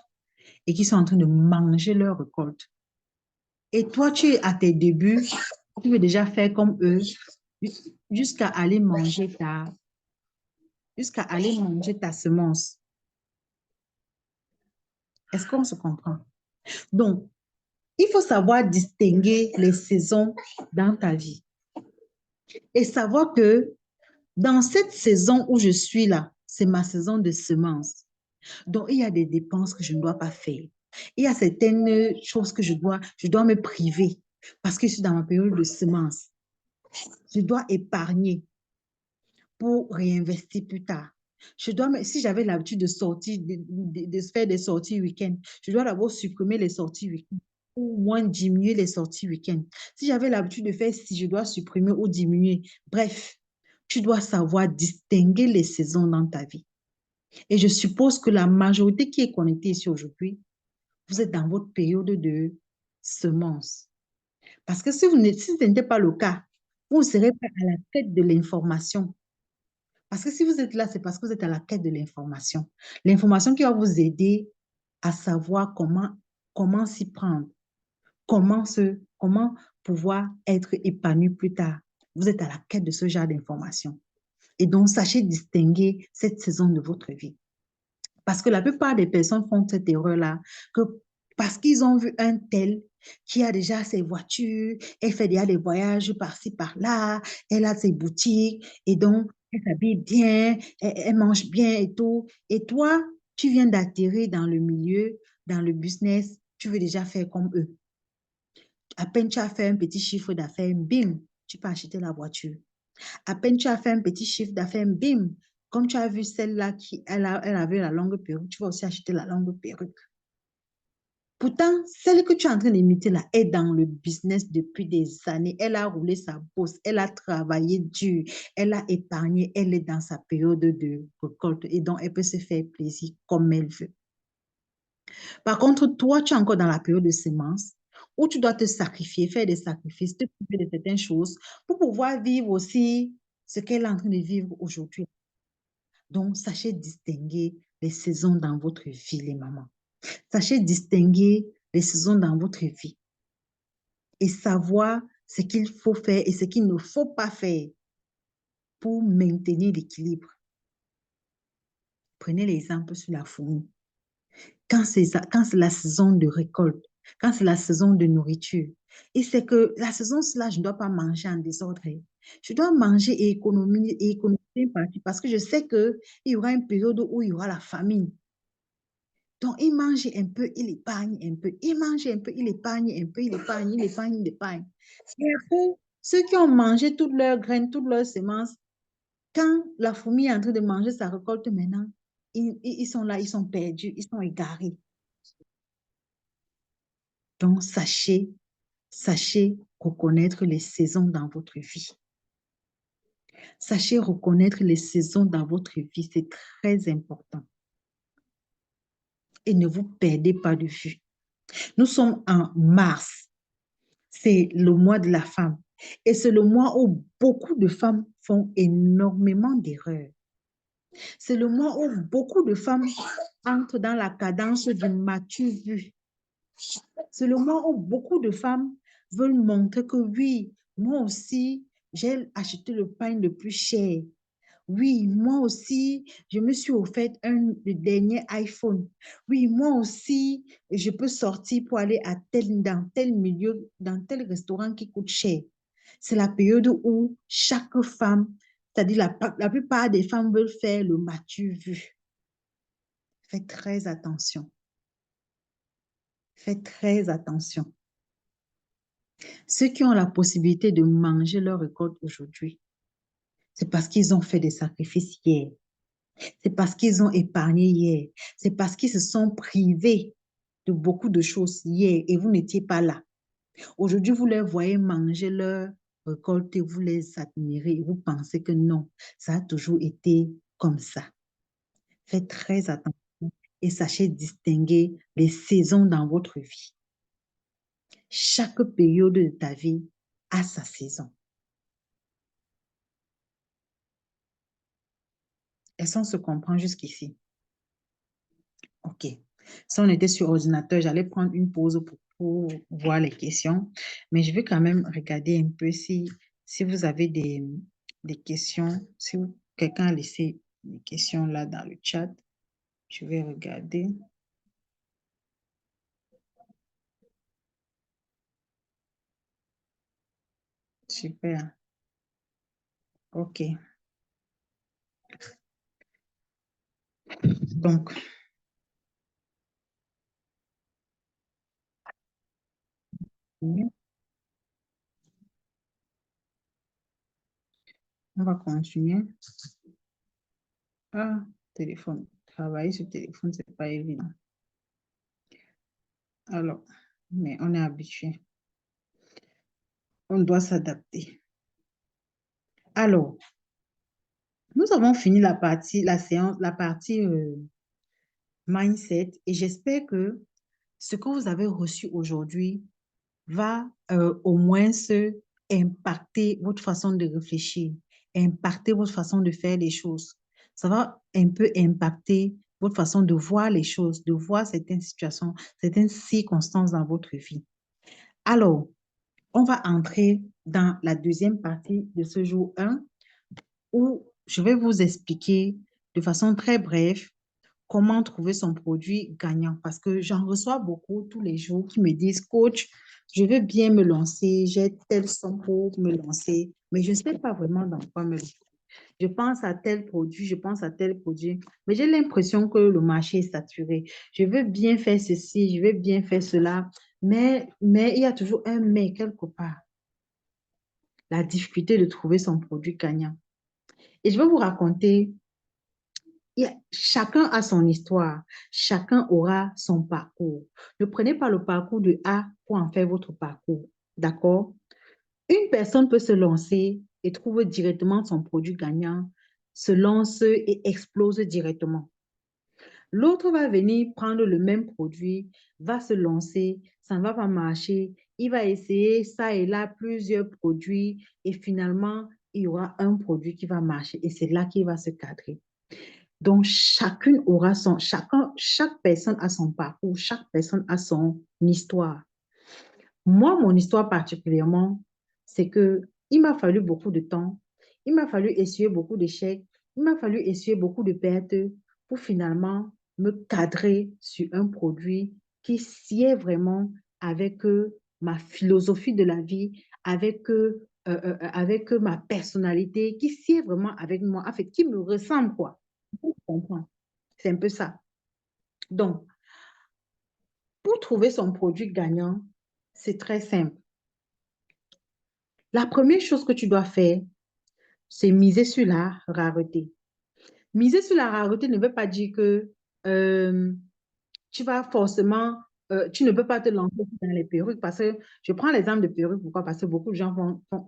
et qui sont en train de manger leur récolte. Et toi, tu es à tes débuts, tu veux déjà faire comme eux jusqu'à aller manger ta semence. Est-ce qu'on se comprend? Donc, il faut savoir distinguer les saisons dans ta vie et savoir que dans cette saison où je suis là, c'est ma saison de semence. Donc, il y a des dépenses que je ne dois pas faire. Il y a certaines choses que je dois me priver parce que je suis dans ma période de semence. Je dois épargner pour réinvestir plus tard. Si j'avais l'habitude de sortir, de faire des sorties week-end, je dois d'abord supprimer les sorties week-end ou moins diminuer les sorties week-end. Si j'avais l'habitude de faire si je dois supprimer ou diminuer. Bref, tu dois savoir distinguer les saisons dans ta vie. Et je suppose que la majorité qui est connectée ici aujourd'hui, vous êtes dans votre période de semence. Parce que si ce n'était pas le cas, vous ne serez pas à la quête de l'information. Parce que si vous êtes là, c'est parce que vous êtes à la quête de l'information. L'information qui va vous aider à savoir comment s'y prendre, comment pouvoir être épanoui plus tard. Vous êtes à la quête de ce genre d'information. Et donc, sachez distinguer cette saison de votre vie. Parce que la plupart des personnes font cette erreur-là, que parce qu'ils ont vu un tel qui a déjà ses voitures, elle fait déjà des voyages par-ci, par-là, elle a ses boutiques, et donc elle s'habille bien, elle mange bien et tout. Et toi, tu viens d'atterrir dans le milieu, dans le business, tu veux déjà faire comme eux. À peine tu as fait un petit chiffre d'affaires, bim, tu peux acheter la voiture. À peine tu as fait un petit chiffre d'affaires, bim, comme tu as vu celle-là qui elle avait la longue perruque, tu vas aussi acheter la longue perruque. Pourtant, celle que tu es en train d'imiter là est dans le business depuis des années. Elle a roulé sa bourse, elle a travaillé dur, elle a épargné, elle est dans sa période de récolte et donc elle peut se faire plaisir comme elle veut. Par contre, toi, tu es encore dans la période de sémence où tu dois te sacrifier, faire des sacrifices, te priver de certaines choses pour pouvoir vivre aussi ce qu'elle est en train de vivre aujourd'hui. Donc, sachez distinguer les saisons dans votre vie, les mamans. Sachez distinguer les saisons dans votre vie et savoir ce qu'il faut faire et ce qu'il ne faut pas faire pour maintenir l'équilibre. Prenez l'exemple sur la fourmi. Quand c'est la saison de récolte, quand c'est la saison de nourriture, et c'est que la saison, là, je ne dois pas manger en désordre. Je dois manger et économiser une partie parce que je sais qu'il y aura une période où il y aura la famine. Donc, il mange un peu, il épargne un peu. Il mange un peu, il épargne un peu, il épargne, il épargne, il épargne. Et après, ceux qui ont mangé toutes leurs graines, toutes leurs semences, quand la fourmi est en train de manger sa récolte maintenant, ils sont là, ils sont perdus, ils sont égarés. Donc, sachez reconnaître les saisons dans votre vie. Sachez reconnaître les saisons dans votre vie, c'est très important. Et ne vous perdez pas de vue. Nous sommes en mars. C'est le mois de la femme. Et c'est le mois où beaucoup de femmes font énormément d'erreurs. C'est le mois où beaucoup de femmes entrent dans la cadence du m'as-tu vu. C'est le mois où beaucoup de femmes veulent montrer que oui, moi aussi, j'ai acheté le pain le plus cher. Oui, moi aussi, je me suis offert le dernier iPhone. Oui, moi aussi, je peux sortir pour aller dans tel milieu, dans tel restaurant qui coûte cher. C'est la période où chaque femme, c'est-à-dire la plupart des femmes veulent faire le m'as-tu vu. Faites très attention. Faites très attention. Ceux qui ont la possibilité de manger leur récolte aujourd'hui, c'est parce qu'ils ont fait des sacrifices hier. C'est parce qu'ils ont épargné hier. C'est parce qu'ils se sont privés de beaucoup de choses hier et vous n'étiez pas là. Aujourd'hui, vous les voyez manger leur récolte et vous les admirez et vous pensez que non, ça a toujours été comme ça. Faites très attention et sachez distinguer les saisons dans votre vie. Chaque période de ta vie a sa saison. Est-ce qu'on se comprend jusqu'ici? OK. Si on était sur ordinateur, j'allais prendre une pause pour voir les questions, mais je vais quand même regarder un peu si vous avez des questions, si quelqu'un a laissé des questions là dans le chat, je vais regarder. Super. OK. Donc, on va continuer. Ah, téléphone. Travailler sur téléphone, c'est pas évident. Alors. mais on est habitué. On doit s'adapter. Alors, nous avons fini la séance, la partie mindset et j'espère que ce que vous avez reçu aujourd'hui va au moins impacter votre façon de réfléchir, impacter votre façon de faire les choses. Ça va un peu impacter votre façon de voir les choses, de voir certaines situations, certaines circonstances dans votre vie. Alors, on va entrer dans la deuxième partie de ce jour 1 où je vais vous expliquer de façon très brève comment trouver son produit gagnant. Parce que j'en reçois beaucoup tous les jours qui me disent, coach, je veux bien me lancer, j'ai tel somme pour me lancer, mais je ne sais pas vraiment dans quoi me lancer. Je pense à tel produit, je pense à tel produit, mais j'ai l'impression que le marché est saturé. Je veux bien faire ceci, je veux bien faire cela, mais il y a toujours un mais quelque part. La difficulté de trouver son produit gagnant. Et je vais vous raconter chacun a son histoire, chacun aura son parcours. Ne prenez pas le parcours de A pour en faire votre parcours. D'accord? Une personne peut se lancer et trouve directement son produit gagnant, se lance et explose directement. L'autre va venir prendre le même produit, va se lancer, ça ne va pas marcher, il va essayer ça et là plusieurs produits et finalement, il y aura un produit qui va marcher et c'est là qu'il va se cadrer. Donc, chaque personne a son parcours, chaque personne a son histoire. Moi, mon histoire particulièrement, c'est que il m'a fallu beaucoup de temps, il m'a fallu essuyer beaucoup d'échecs, il m'a fallu essuyer beaucoup de pertes pour finalement me cadrer sur un produit qui sied vraiment avec ma philosophie de la vie, avec ma personnalité, qui sied vraiment avec moi, en fait, qui me ressemble, quoi. Vous comprenez? C'est un peu ça. Donc, pour trouver son produit gagnant, c'est très simple. La première chose que tu dois faire, c'est miser sur la rareté. Miser sur la rareté ne veut pas dire que euh, tu vas forcément, tu ne peux pas te lancer dans les perruques parce que je prends l'exemple de perruques. Pourquoi? Parce que beaucoup de gens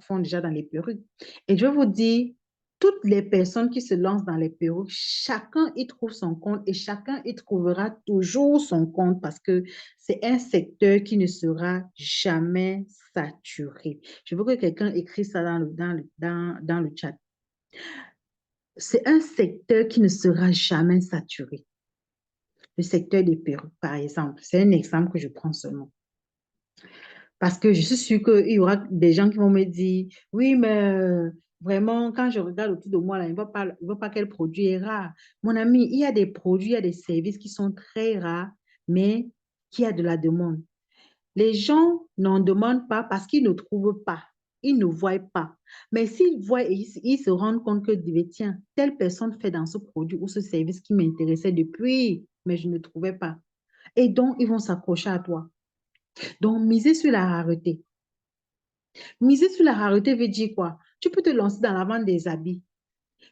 font déjà dans les perruques. Et je vais vous dire, toutes les personnes qui se lancent dans les perruques, chacun y trouve son compte et chacun y trouvera toujours son compte parce que c'est un secteur qui ne sera jamais saturé. Je veux que quelqu'un écrit ça dans le chat. C'est un secteur qui ne sera jamais saturé. Le secteur des perruques, par exemple. C'est un exemple que je prends seulement. Parce que je suis sûre qu'il y aura des gens qui vont me dire, oui, mais vraiment, quand je regarde autour de moi, là, il ne voit pas quel produit est rare. Mon ami, il y a des produits, il y a des services qui sont très rares, mais qui a de la demande. Les gens n'en demandent pas parce qu'ils ne trouvent pas. Ils ne voient pas. Mais s'ils voient et ils se rendent compte que, tiens, telle personne fait dans ce produit ou ce service qui m'intéressait depuis, mais je ne trouvais pas. Et donc, ils vont s'accrocher à toi. Donc, miser sur la rareté. Miser sur la rareté veut dire quoi? Tu peux te lancer dans la vente des habits,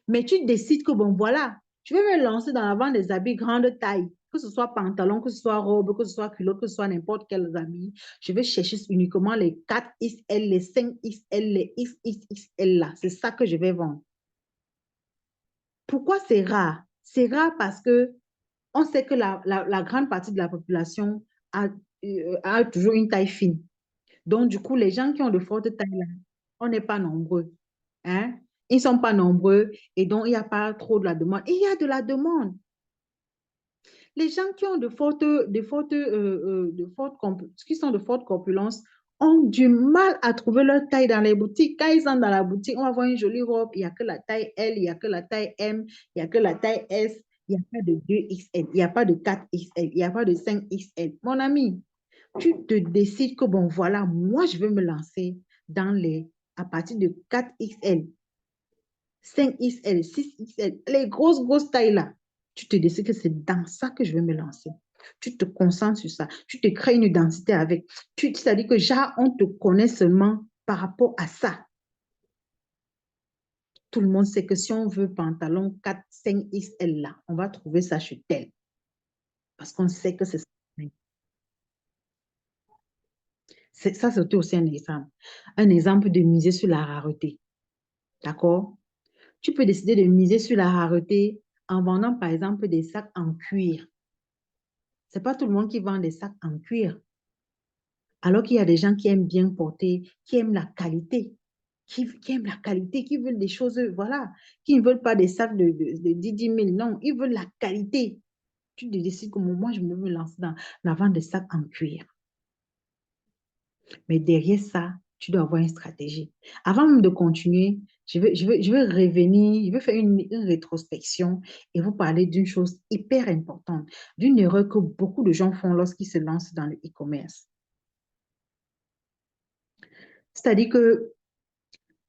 mais tu décides que, bon, voilà, je vais me lancer dans la vente des habits grande taille, que ce soit pantalon, que ce soit robe, que ce soit culotte, que ce soit n'importe quel habit. Je vais chercher uniquement les 4XL, les 5XL, les XXL là. C'est ça que je vais vendre. Pourquoi c'est rare? C'est rare parce que on sait que la grande partie de la population a toujours une taille fine. Donc, du coup, les gens qui ont de fortes tailles, là, on n'est pas nombreux. Hein? Ils ne sont pas nombreux et donc il n'y a pas trop de la demande. Et il y a de la demande. Les gens qui ont qui sont de forte corpulence ont du mal à trouver leur taille dans les boutiques. Quand ils sont dans la boutique, on va voir une jolie robe, il n'y a que la taille L, il n'y a que la taille M, il n'y a que la taille S, il n'y a pas de 2XL, il n'y a pas de 4XL, il n'y a pas de 5XL. Mon ami, tu te décides que, bon, voilà, moi, je vais me lancer à partir de 4XL, 5XL, 6XL, les grosses, grosses tailles là. Tu te décides que c'est dans ça que je vais me lancer. Tu te concentres sur ça. Tu te crées une identité avec. C'est-à-dire que, genre, on te connaît seulement par rapport à ça. Tout le monde sait que si on veut pantalon 4, 5XL là, on va trouver ça chez tel. Parce qu'on sait que c'est ça. Ça, c'était aussi un exemple. Un exemple de miser sur la rareté. D'accord? Tu peux décider de miser sur la rareté en vendant, par exemple, des sacs en cuir. C'est pas tout le monde qui vend des sacs en cuir. Alors qu'il y a des gens qui aiment bien porter, qui aiment la qualité, qui aiment la qualité, qui veulent des choses, voilà, qui ne veulent pas des sacs de 10 000, non, ils veulent la qualité. Tu te décides comment moi, je me lance dans la vente de sacs en cuir. Mais derrière ça, tu dois avoir une stratégie. Avant même de continuer, je vais revenir, je vais faire une rétrospection et vous parler d'une chose hyper importante, d'une erreur que beaucoup de gens font lorsqu'ils se lancent dans le e-commerce. C'est-à-dire que,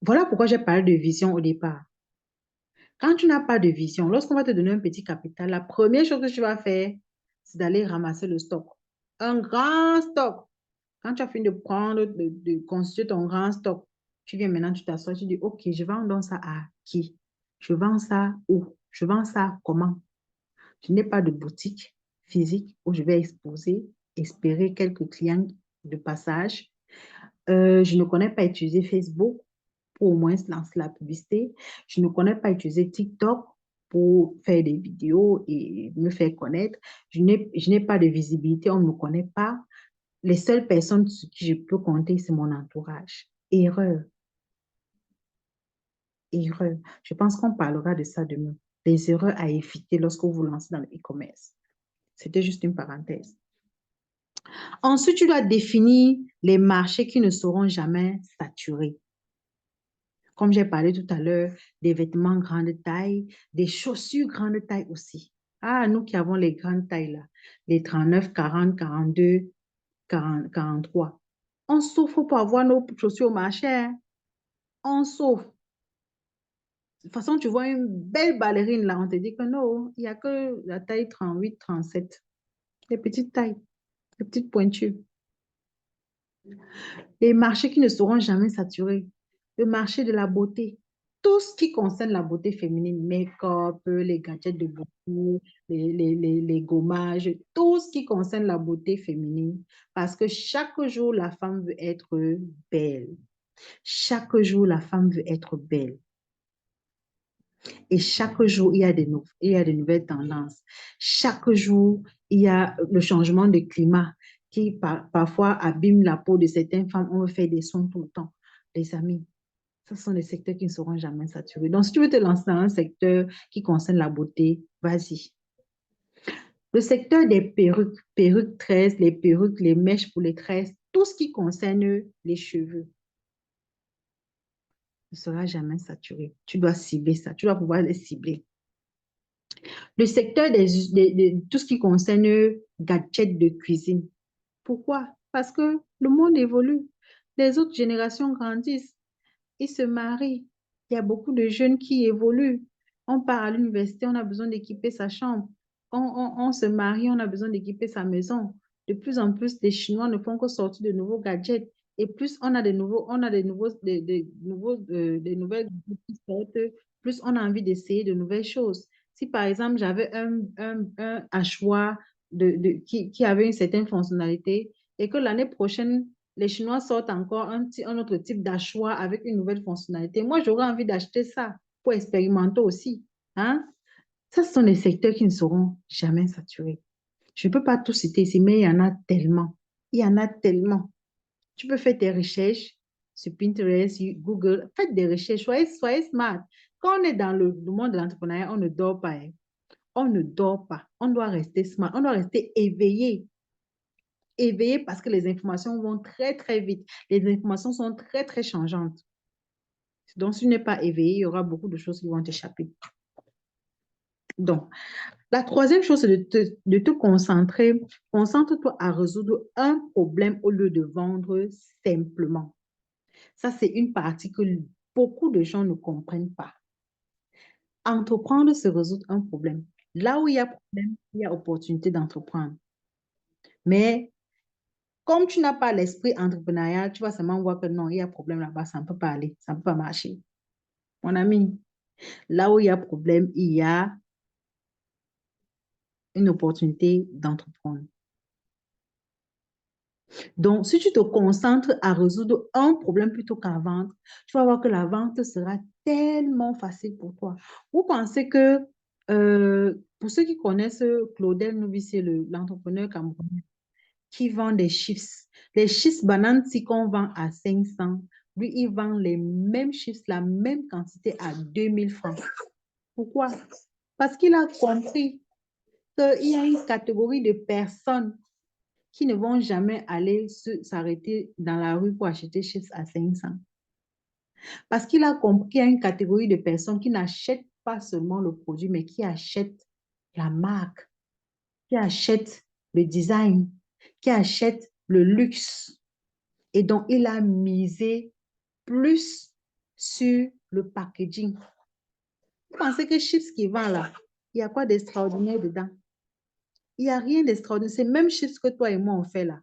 voilà pourquoi j'ai parlé de vision au départ. Quand tu n'as pas de vision, lorsqu'on va te donner un petit capital, la première chose que tu vas faire, c'est d'aller ramasser le stock. Un grand stock. Quand tu as fini de prendre, de constituer ton grand stock, tu viens maintenant, tu t'assois, tu dis, OK, je vends donc ça à qui? Je vends ça où? Je vends ça comment? Je n'ai pas de boutique physique où je vais exposer, espérer quelques clients de passage. Je ne connais pas utiliser Facebook pour au moins lancer la publicité. Je ne connais pas utiliser TikTok pour faire des vidéos et me faire connaître. Je n'ai pas de visibilité, on ne me connaît pas. Les seules personnes sur qui je peux compter, c'est mon entourage. Erreur, erreur. Je pense qu'on parlera de ça demain. Les erreurs à éviter lorsque vous vous lancez dans le e-commerce. C'était juste une parenthèse. Ensuite, tu dois définir les marchés qui ne seront jamais saturés. Comme j'ai parlé tout à l'heure, des vêtements grande taille, des chaussures grande taille aussi. Ah, nous qui avons les grandes tailles là, les 39, 40, 42, 40, 43. On souffre pour avoir nos chaussures au marché, hein. On souffre. De toute façon, tu vois une belle ballerine là, on te dit que non, il n'y a que la taille 38, 37. Les petites tailles, les petites pointures. Les marchés qui ne seront jamais saturés. Le marché de la beauté. Tout ce qui concerne la beauté féminine, make-up, les gadgets de beauté, les gommages, tout ce qui concerne la beauté féminine. Parce que chaque jour, la femme veut être belle. Chaque jour, la femme veut être belle. Et chaque jour, il y a de nouvelles tendances. Chaque jour, il y a le changement de climat qui parfois abîme la peau de certaines femmes. On veut faire des soins tout le temps. Les amis, ce sont des secteurs qui ne seront jamais saturés. Donc, si tu veux te lancer dans un secteur qui concerne la beauté, vas-y. Le secteur des perruques, perruques tresses, les perruques, les mèches pour les tresses, tout ce qui concerne les cheveux ne sera jamais saturé. Tu dois cibler ça, tu dois pouvoir les cibler. Le secteur de tout ce qui concerne gadgets de cuisine. Pourquoi? Parce que le monde évolue. Les autres générations grandissent. Ils se marient. Il y a beaucoup de jeunes qui évoluent. On part à l'université, on a besoin d'équiper sa chambre. On se marie, on a besoin d'équiper sa maison. De plus en plus, les Chinois ne font que sortir de nouveaux gadgets. Et plus on a des nouvelles gadgets qui sortent, plus on a envie d'essayer de nouvelles choses. Si par exemple, j'avais un hachoir qui avait une certaine fonctionnalité et que l'année prochaine, les Chinois sortent encore un autre type d'achoir avec une nouvelle fonctionnalité. Moi, j'aurais envie d'acheter ça pour expérimenter aussi. Hein? Ça, ce sont des secteurs qui ne seront jamais saturés. Je ne peux pas tout citer ici, mais il y en a tellement. Il y en a tellement. Tu peux faire tes recherches sur Pinterest, sur Google. Faites des recherches. Soyez smart. Quand on est dans le monde de l'entrepreneuriat, on ne dort pas. Hein. On ne dort pas. On doit rester smart. On doit rester éveillé. Éveillé parce que les informations vont très, très vite. Les informations sont très, très changeantes. Donc, si tu n'es pas éveillé, il y aura beaucoup de choses qui vont t'échapper. Donc, la troisième chose, c'est de te concentrer. Concentre-toi à résoudre un problème au lieu de vendre simplement. Ça, c'est une partie que beaucoup de gens ne comprennent pas. Entreprendre, c'est résoudre un problème. Là où il y a problème, il y a opportunité d'entreprendre. Mais comme tu n'as pas l'esprit entrepreneurial, tu vas seulement voir que non, il y a problème là-bas, ça ne peut pas aller, ça ne peut pas marcher. Mon ami, là où il y a problème, il y a une opportunité d'entreprendre. Donc, si tu te concentres à résoudre un problème plutôt qu'à vendre, tu vas voir que la vente sera tellement facile pour toi. Vous pensez que, pour ceux qui connaissent Claudel Novi, c'est l'entrepreneur camerounais qui vend des chips. Les chips bananes, si qu'on vend à 500, lui, il vend les mêmes chips, la même quantité à 2000 francs. Pourquoi? Parce qu'il a compris qu'il y a une catégorie de personnes qui ne vont jamais aller s'arrêter dans la rue pour acheter chips à 500. Parce qu'il a compris qu'il y a une catégorie de personnes qui n'achètent pas seulement le produit, mais qui achètent la marque, qui achètent le design, qui achètent le luxe. Et donc, il a misé plus sur le packaging. Vous pensez que chips qui vend là, il y a quoi d'extraordinaire dedans? Il n'y a rien d'extraordinaire. C'est même chips que toi et moi on fait là.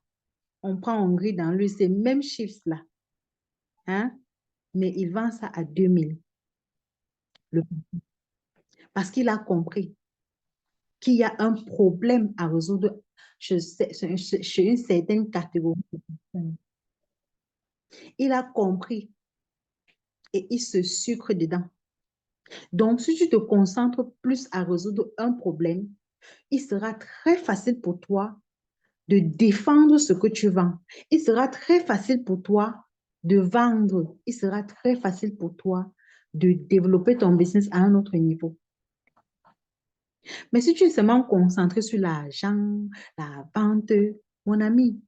On prend, on grille dans l'huile, c'est même chips là. Hein? Mais il vend ça à 2000. Parce qu'il a compris qu'il y a un problème à résoudre chez une certaine catégorie de personnes. Il a compris et il se sucre dedans. Donc, si tu te concentres plus à résoudre un problème, il sera très facile pour toi de défendre ce que tu vends. Il sera très facile pour toi de vendre. Il sera très facile pour toi de développer ton business à un autre niveau. Mais si tu es seulement concentré sur l'argent, la vente, mon ami,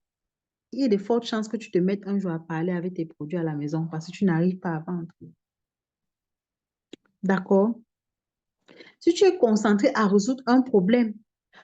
il y a de fortes chances que tu te mettes un jour à parler avec tes produits à la maison parce que tu n'arrives pas à vendre. D'accord? Si tu es concentré à résoudre un problème,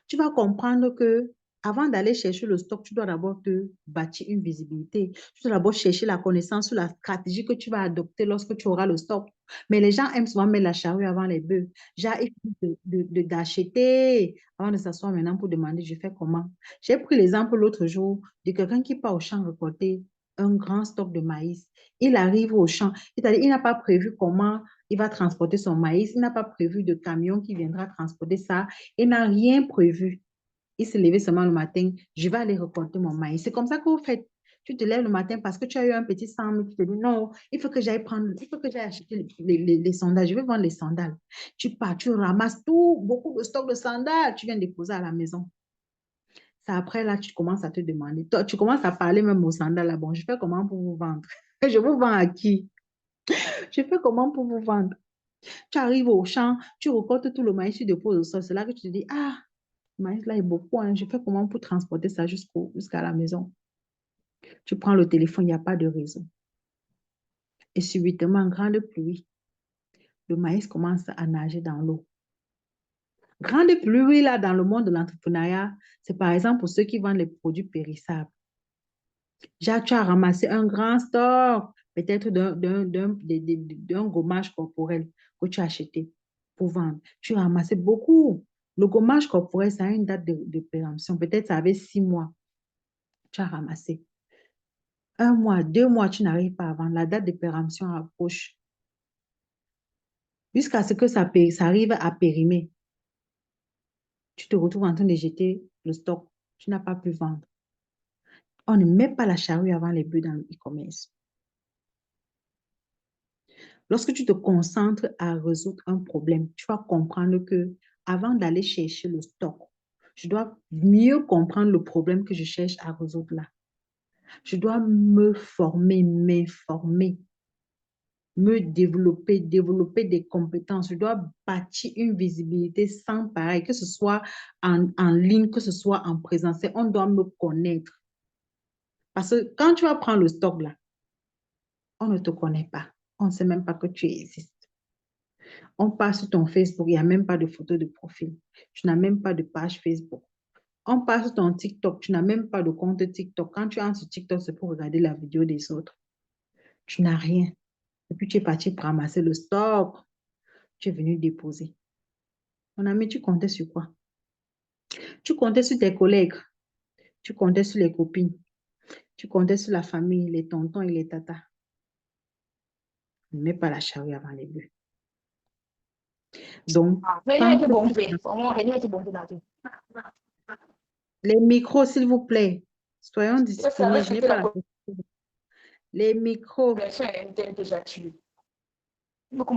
tu vas comprendre que avant d'aller chercher le stock, tu dois d'abord te bâtir une visibilité. Tu dois d'abord chercher la connaissance sur la stratégie que tu vas adopter lorsque tu auras le stock. Mais les gens aiment souvent mettre la charrue avant les bœufs. Genre, il faut d'acheter avant de s'asseoir maintenant pour demander, je fais comment? J'ai pris l'exemple l'autre jour de quelqu'un qui part au champ récolter un grand stock de maïs. Il arrive au champ, c'est-à-dire il n'a pas prévu comment il va transporter son maïs, il n'a pas prévu de camion qui viendra transporter ça, il n'a rien prévu. Il s'est levé seulement le matin, je vais aller récolter mon maïs. C'est comme ça que vous faites. Tu te lèves le matin parce que tu as eu un petit sang, mais tu te dis non, il faut que j'aille prendre, il faut que j'aille acheter les sandales. Je vais vendre les sandales. Tu pars, tu ramasses tout, beaucoup de stock de sandales, tu viens déposer à la maison. C'est après là, tu commences à te demander. Toi, tu commences à parler même aux sandales là. Bon, je fais comment pour vous vendre? Je vous vends à qui? Je fais comment pour vous vendre? Tu arrives au champ, tu récoltes tout le maïs, tu déposes au sol. C'est là que tu te dis, ah, le maïs là est beaucoup, hein. Je fais comment pour transporter ça jusqu'à la maison? Tu prends le téléphone, il n'y a pas de réseau. Et subitement, grande pluie, le maïs commence à nager dans l'eau. Grande pluie, là, dans le monde de l'entrepreneuriat, c'est par exemple pour ceux qui vendent les produits périssables. Déjà, tu as ramassé un grand stock, peut-être d'un gommage corporel que tu as acheté pour vendre. Tu as ramassé beaucoup. Le gommage corporel, ça a une date de péremption. Peut-être ça avait 6 mois. Tu as ramassé. 1 mois, 2 mois, tu n'arrives pas à vendre. La date de péremption approche. Jusqu'à ce que ça arrive à périmer. Tu te retrouves en train de jeter le stock. Tu n'as pas pu vendre. On ne met pas la charrue avant les bœufs dans le e-commerce. Lorsque tu te concentres à résoudre un problème, tu vas comprendre que avant d'aller chercher le stock, je dois mieux comprendre le problème que je cherche à résoudre là. Je dois me former, m'informer, me développer des compétences. Je dois bâtir une visibilité sans pareil, que ce soit en ligne, que ce soit en présentiel. On doit me connaître. Parce que quand tu vas prendre le stock là, on ne te connaît pas. On ne sait même pas que tu existes. On passe sur ton Facebook, il n'y a même pas de photo de profil. Tu n'as même pas de page Facebook. On passe sur ton TikTok, tu n'as même pas de compte TikTok. Quand tu entres sur TikTok, c'est pour regarder la vidéo des autres. Tu n'as rien. Et puis tu es parti pour ramasser le stock. Tu es venu déposer. Mon ami, tu comptais sur quoi? Tu comptais sur tes collègues. Tu comptais sur les copines. Tu comptais sur la famille, les tontons et les tatas. Ne mets pas la charrue avant les bœufs. Donc, les micros, s'il vous plaît. Soyons Ça, ça avait disciplinés. Je n'ai pété pas la la possibilité. Les micros. population interne déjà tuée. Beaucoup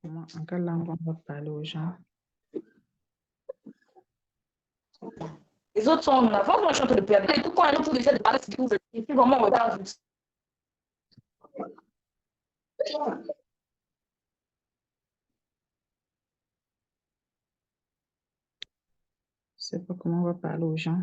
En quelle langue on va parler aux gens? les autres sont en avant, moi je suis en train de perdre. Et tout quand un autre essaie de parler, c'est tout. Et puis vraiment, on regarde. Je sais pas comment on va parler aux gens.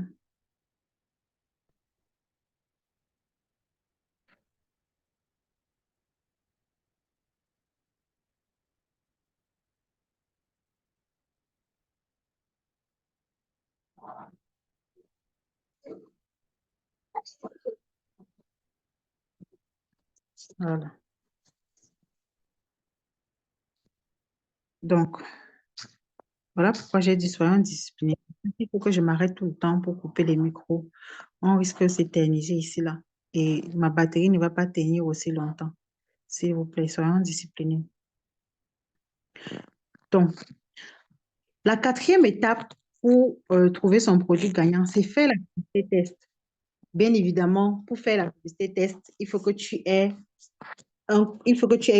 Voilà. Donc, voilà pourquoi j'ai dit soyons disciplinés. Il faut que je m'arrête tout le temps pour couper les micros. On risque de s'éterniser ici, là. Et ma batterie ne va pas tenir aussi longtemps. S'il vous plaît, soyons disciplinés. Donc, la quatrième étape pour trouver son produit gagnant, c'est faire la publicité test. Bien évidemment, pour faire la publicité test, il faut que tu aies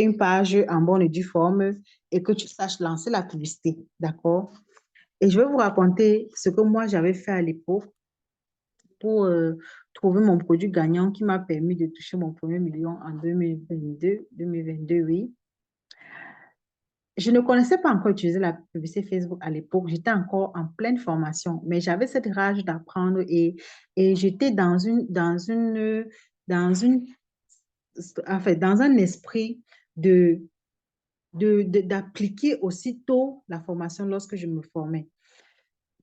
une page en bonne et due forme et que tu saches lancer la publicité. D'accord? Et je vais vous raconter ce que moi j'avais fait à l'époque pour trouver mon produit gagnant qui m'a permis de toucher mon premier million en 2022, oui. Je ne connaissais pas encore utiliser la publicité Facebook à l'époque. J'étais encore en pleine formation, mais j'avais cette rage d'apprendre et j'étais en fait, dans un esprit de, d'appliquer aussitôt la formation lorsque je me formais.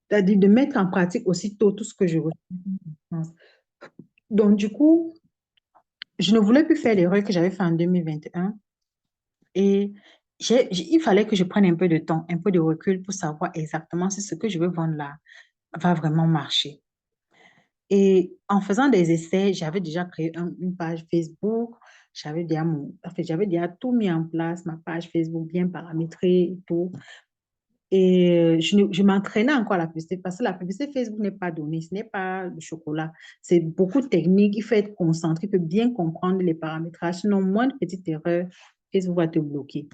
C'est-à-dire de mettre en pratique aussitôt tout ce que je ressens. Donc, du coup, je ne voulais plus faire l'erreur que j'avais fait en 2021 et il fallait que je prenne un peu de temps, un peu de recul pour savoir exactement si ce que je veux vendre là va vraiment marcher. Et en faisant des essais, j'avais déjà créé une page Facebook, j'avais déjà tout mis en place, ma page Facebook bien paramétrée et tout. Et je m'entraînais encore à la publicité parce que la publicité Facebook n'est pas donnée, ce n'est pas le chocolat. C'est beaucoup de techniques, il faut être concentré, il faut bien comprendre les paramétrages. Sinon, moins de petites erreurs, Facebook va te bloquer.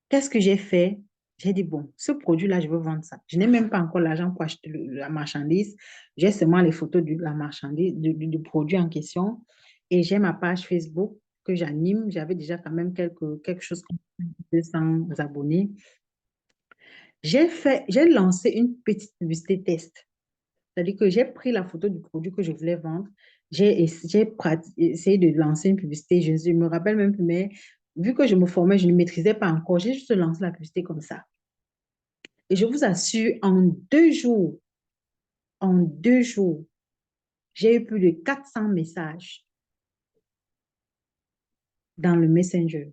Qu'est-ce que j'ai fait? J'ai dit, bon, ce produit-là, je veux vendre ça. Je n'ai même pas encore l'argent pour acheter la marchandise. J'ai seulement les photos de la marchandise, du produit en question. Et j'ai ma page Facebook que j'anime. J'avais déjà quand même quelque chose comme 200 abonnés. J'ai lancé une petite publicité test. C'est-à-dire que j'ai pris la photo du produit que je voulais vendre. J'ai essayé de lancer une publicité. Je ne me rappelle même plus, mais vu que je me formais, je ne maîtrisais pas encore. J'ai juste lancé la publicité comme ça. Et je vous assure, en 2 jours, j'ai eu plus de 400 messages dans le Messenger.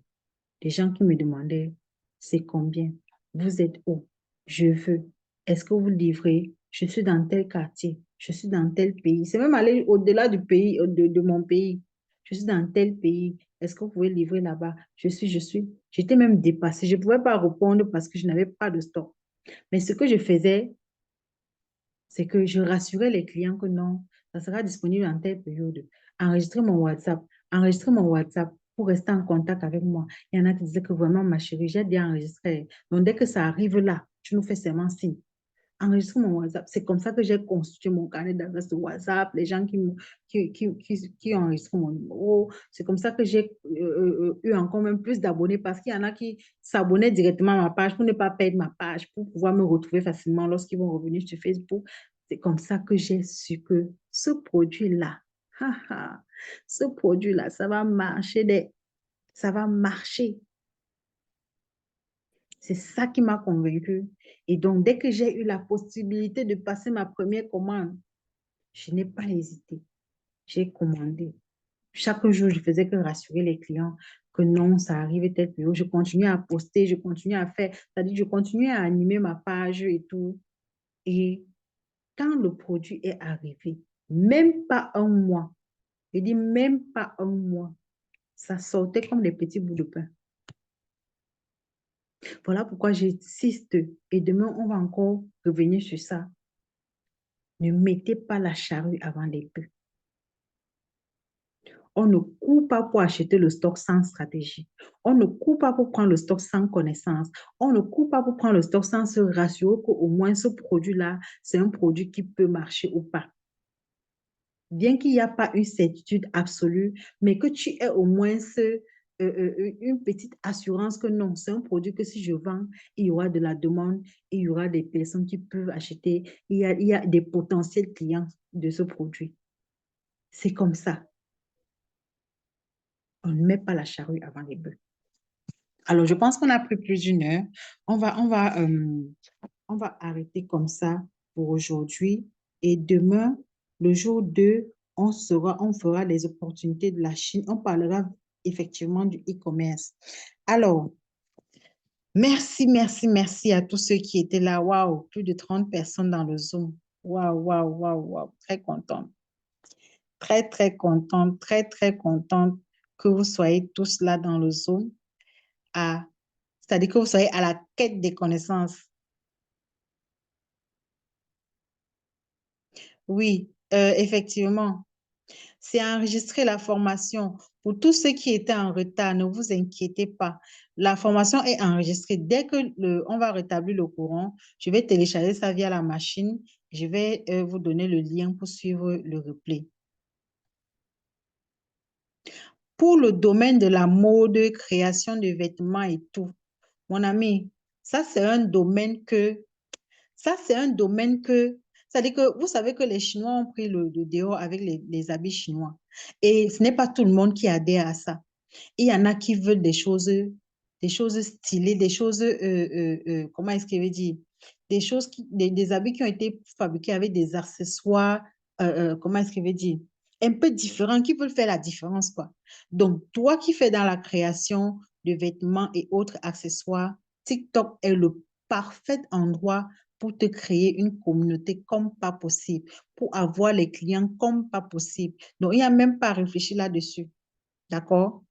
Des gens qui me demandaient, c'est combien? Vous êtes où? Je veux. Est-ce que vous livrez? Je suis dans tel quartier. Je suis dans tel pays. C'est même aller au-delà du pays, de mon pays. Je suis dans tel pays. Est-ce que vous pouvez livrer là-bas? Je suis. J'étais même dépassée. Je ne pouvais pas répondre parce que je n'avais pas de stock. Mais ce que je faisais, c'est que je rassurais les clients que non, ça sera disponible en telle période. Enregistrez mon WhatsApp pour rester en contact avec moi. Il y en a qui disaient que vraiment, ma chérie, j'ai bien enregistré. Donc, dès que ça arrive là, tu nous fais seulement signe. Enregistre mon WhatsApp. C'est comme ça que j'ai constitué mon carnet d'adresse de WhatsApp, les gens qui enregistrent mon numéro. C'est comme ça que j'ai eu encore même plus d'abonnés parce qu'il y en a qui s'abonnaient directement à ma page pour ne pas perdre ma page, pour pouvoir me retrouver facilement lorsqu'ils vont revenir sur Facebook. C'est comme ça que j'ai su que ce produit-là, ce produit-là, ça va marcher. Ça va marcher. C'est ça qui m'a convaincue. Et donc, dès que j'ai eu la possibilité de passer ma première commande, je n'ai pas hésité. J'ai commandé. Chaque jour, je faisais que rassurer les clients que non, ça arrive tel jour. Je continuais à poster, je continuais à faire, c'est-à-dire je continuais à animer ma page et tout. Et quand le produit est arrivé, même pas un mois, je dis même pas un mois, ça sortait comme des petits bouts de pain. Voilà pourquoi j'insiste. Et demain, on va encore revenir sur ça. Ne mettez pas la charrue avant les bœufs. On ne court pas pour acheter le stock sans stratégie. On ne court pas pour prendre le stock sans connaissance. On ne court pas pour prendre le stock sans se rassurer qu'au moins ce produit-là, c'est un produit qui peut marcher ou pas. Bien qu'il n'y a pas une certitude absolue, mais que tu aies au moins une petite assurance que non, c'est un produit que si je vends, il y aura de la demande, il y aura des personnes qui peuvent acheter, il y a des potentiels clients de ce produit. C'est comme ça. On ne met pas la charrue avant les bœufs. Alors, je pense qu'on a pris plus d'une heure. On va arrêter comme ça pour aujourd'hui. Et demain, le jour 2, on fera les opportunités de la Chine. On parlera effectivement du e-commerce. Alors, merci à tous ceux qui étaient là. Waouh, plus de 30 personnes dans le Zoom. Waouh. Très contente. Très contente que vous soyez tous là dans le Zoom. C'est-à-dire que vous soyez à la quête des connaissances. Oui, effectivement. C'est enregistrer la formation. Pour tous ceux qui étaient en retard, ne vous inquiétez pas. La formation est enregistrée. Dès que on va rétablir le courant, je vais télécharger ça via la machine. Je vais vous donner le lien pour suivre le replay. Pour le domaine de la mode, création de vêtements et tout, mon ami, ça c'est un domaine que c'est-à-dire que vous savez que les Chinois ont pris le dehors avec les habits chinois. Et ce n'est pas tout le monde qui adhère à ça. Il y en a qui veulent des choses stylées, des choses, comment est-ce qu'il veut dire? Des choses, des habits qui ont été fabriqués avec des accessoires, comment est-ce qu'il veut dire? Un peu différents, qui veulent faire la différence, quoi. Donc, toi qui fais dans la création de vêtements et autres accessoires, TikTok est le parfait endroit pour te créer une communauté comme pas possible, pour avoir les clients comme pas possible. Donc, il n'y a même pas à réfléchir là-dessus. D'accord?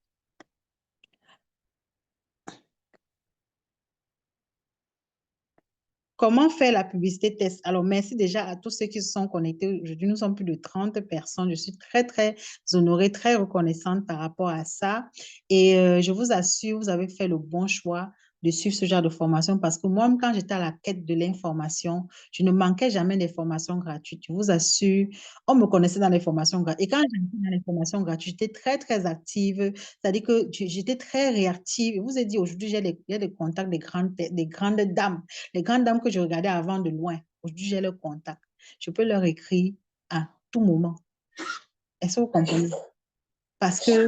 Comment faire la publicité test? Alors, merci déjà à tous ceux qui se sont connectés. Aujourd'hui, nous sommes plus de 30 personnes. Je suis très honorée, très reconnaissante par rapport à ça. Et je vous assure, vous avez fait le bon choix de suivre ce genre de formation parce que moi, quand j'étais à la quête de l'information, je ne manquais jamais des formations gratuites. Je vous assure, on me connaissait dans les formations gratuites. Et quand j'étais dans les formations gratuites, j'étais très active. C'est-à-dire que j'étais très réactive. Je vous ai dit, aujourd'hui, j'ai des contacts des grandes dames. Les grandes dames que je regardais avant de loin, aujourd'hui, j'ai leur contact. Je peux leur écrire à tout moment. Est-ce que vous comprenez? Parce que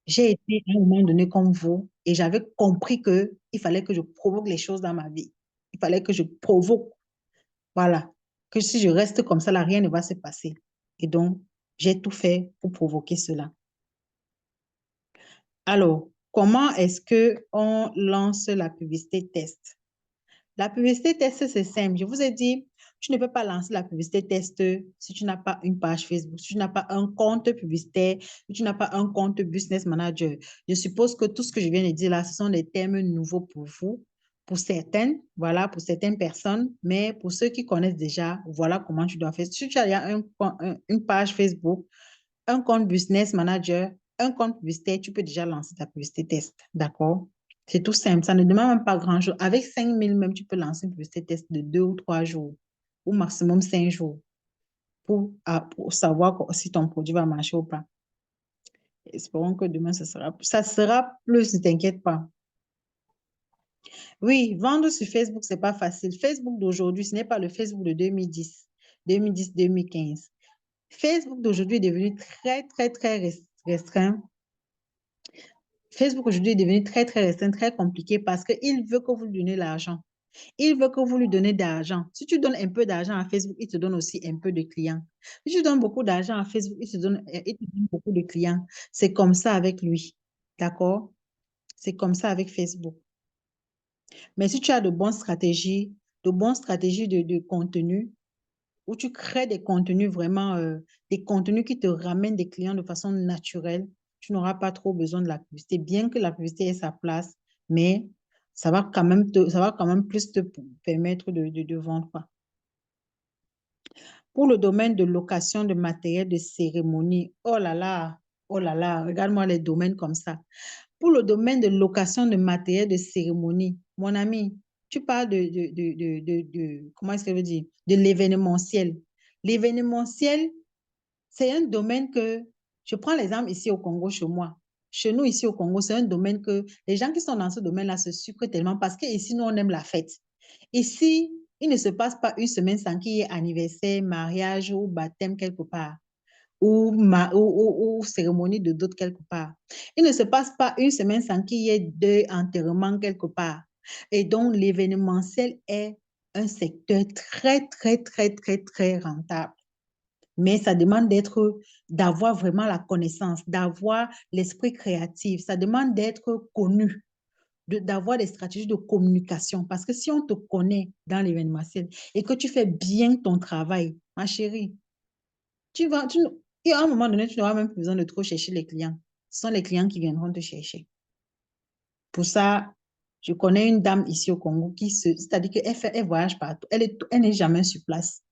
j'ai été à un moment donné comme vous et j'avais compris qu'il fallait que je provoque les choses dans ma vie. Il fallait que je provoque. Voilà. Que si je reste comme ça, là, rien ne va se passer. Et donc, j'ai tout fait pour provoquer cela. Alors, comment est-ce qu'on lance la publicité test? La publicité test, c'est simple. Je vous ai dit, tu ne peux pas lancer la publicité test si tu n'as pas une page Facebook, si tu n'as pas un compte publicitaire, si tu n'as pas un compte Business Manager. Je suppose que tout ce que je viens de dire là, ce sont des termes nouveaux pour vous, pour certaines, voilà, pour certaines personnes, mais pour ceux qui connaissent déjà, voilà comment tu dois faire. Si tu as une page Facebook, un compte Business Manager, un compte publicitaire, tu peux déjà lancer ta publicité test. D'accord? C'est tout simple. Ça ne demande même pas grand-chose. Avec 5 000 même, tu peux lancer une publicité test de 2 ou 3 jours, ou maximum 5 jours, pour savoir si ton produit va marcher ou pas. Espérons que demain, ça sera plus, ne t'inquiète pas. Oui, vendre sur Facebook, c'est pas facile. Facebook d'aujourd'hui, ce n'est pas le Facebook de 2010, 2015. Facebook d'aujourd'hui est devenu très restreint. Facebook aujourd'hui est devenu très restreint, très compliqué parce qu'il veut que vous lui donnez l'argent. Il veut que vous lui donnez d'argent. Si tu donnes un peu d'argent à Facebook, il te donne aussi un peu de clients. Si tu donnes beaucoup d'argent à Facebook, il te donne beaucoup de clients. C'est comme ça avec lui. D'accord? C'est comme ça avec Facebook. Mais si tu as de bonnes stratégies de contenu, où tu crées des contenus vraiment, des contenus qui te ramènent des clients de façon naturelle, tu n'auras pas trop besoin de la publicité, bien que la publicité ait sa place, mais ça va quand même plus te permettre de vendre, quoi. Pour le domaine de location de matériel de cérémonie, oh là là, regarde-moi les domaines comme ça. Pour le domaine de location de matériel de cérémonie, mon ami, tu parles comment est-ce que je veux dire, de l'événementiel. L'événementiel, c'est un domaine que, je prends l'exemple ici au Congo, chez moi. Chez nous, ici au Congo, c'est un domaine que les gens qui sont dans ce domaine-là se sucrent tellement parce qu'ici, nous, on aime la fête. Ici, il ne se passe pas une semaine sans qu'il y ait anniversaire, mariage ou baptême quelque part ou cérémonie de dot quelque part. Il ne se passe pas une semaine sans qu'il y ait deux enterrements quelque part. Et donc, l'événementiel est un secteur très, très, très, très, très rentable. Mais ça demande d'avoir vraiment la connaissance, d'avoir l'esprit créatif. Ça demande d'être connu, d'avoir des stratégies de communication. Parce que si on te connaît dans l'événementiel et que tu fais bien ton travail, ma chérie, et à un moment donné, tu n'auras même plus besoin de trop chercher les clients. Ce sont les clients qui viendront te chercher. Pour ça, je connais une dame ici au Congo c'est-à-dire qu'elle voyage partout. Elle n'est jamais sur place.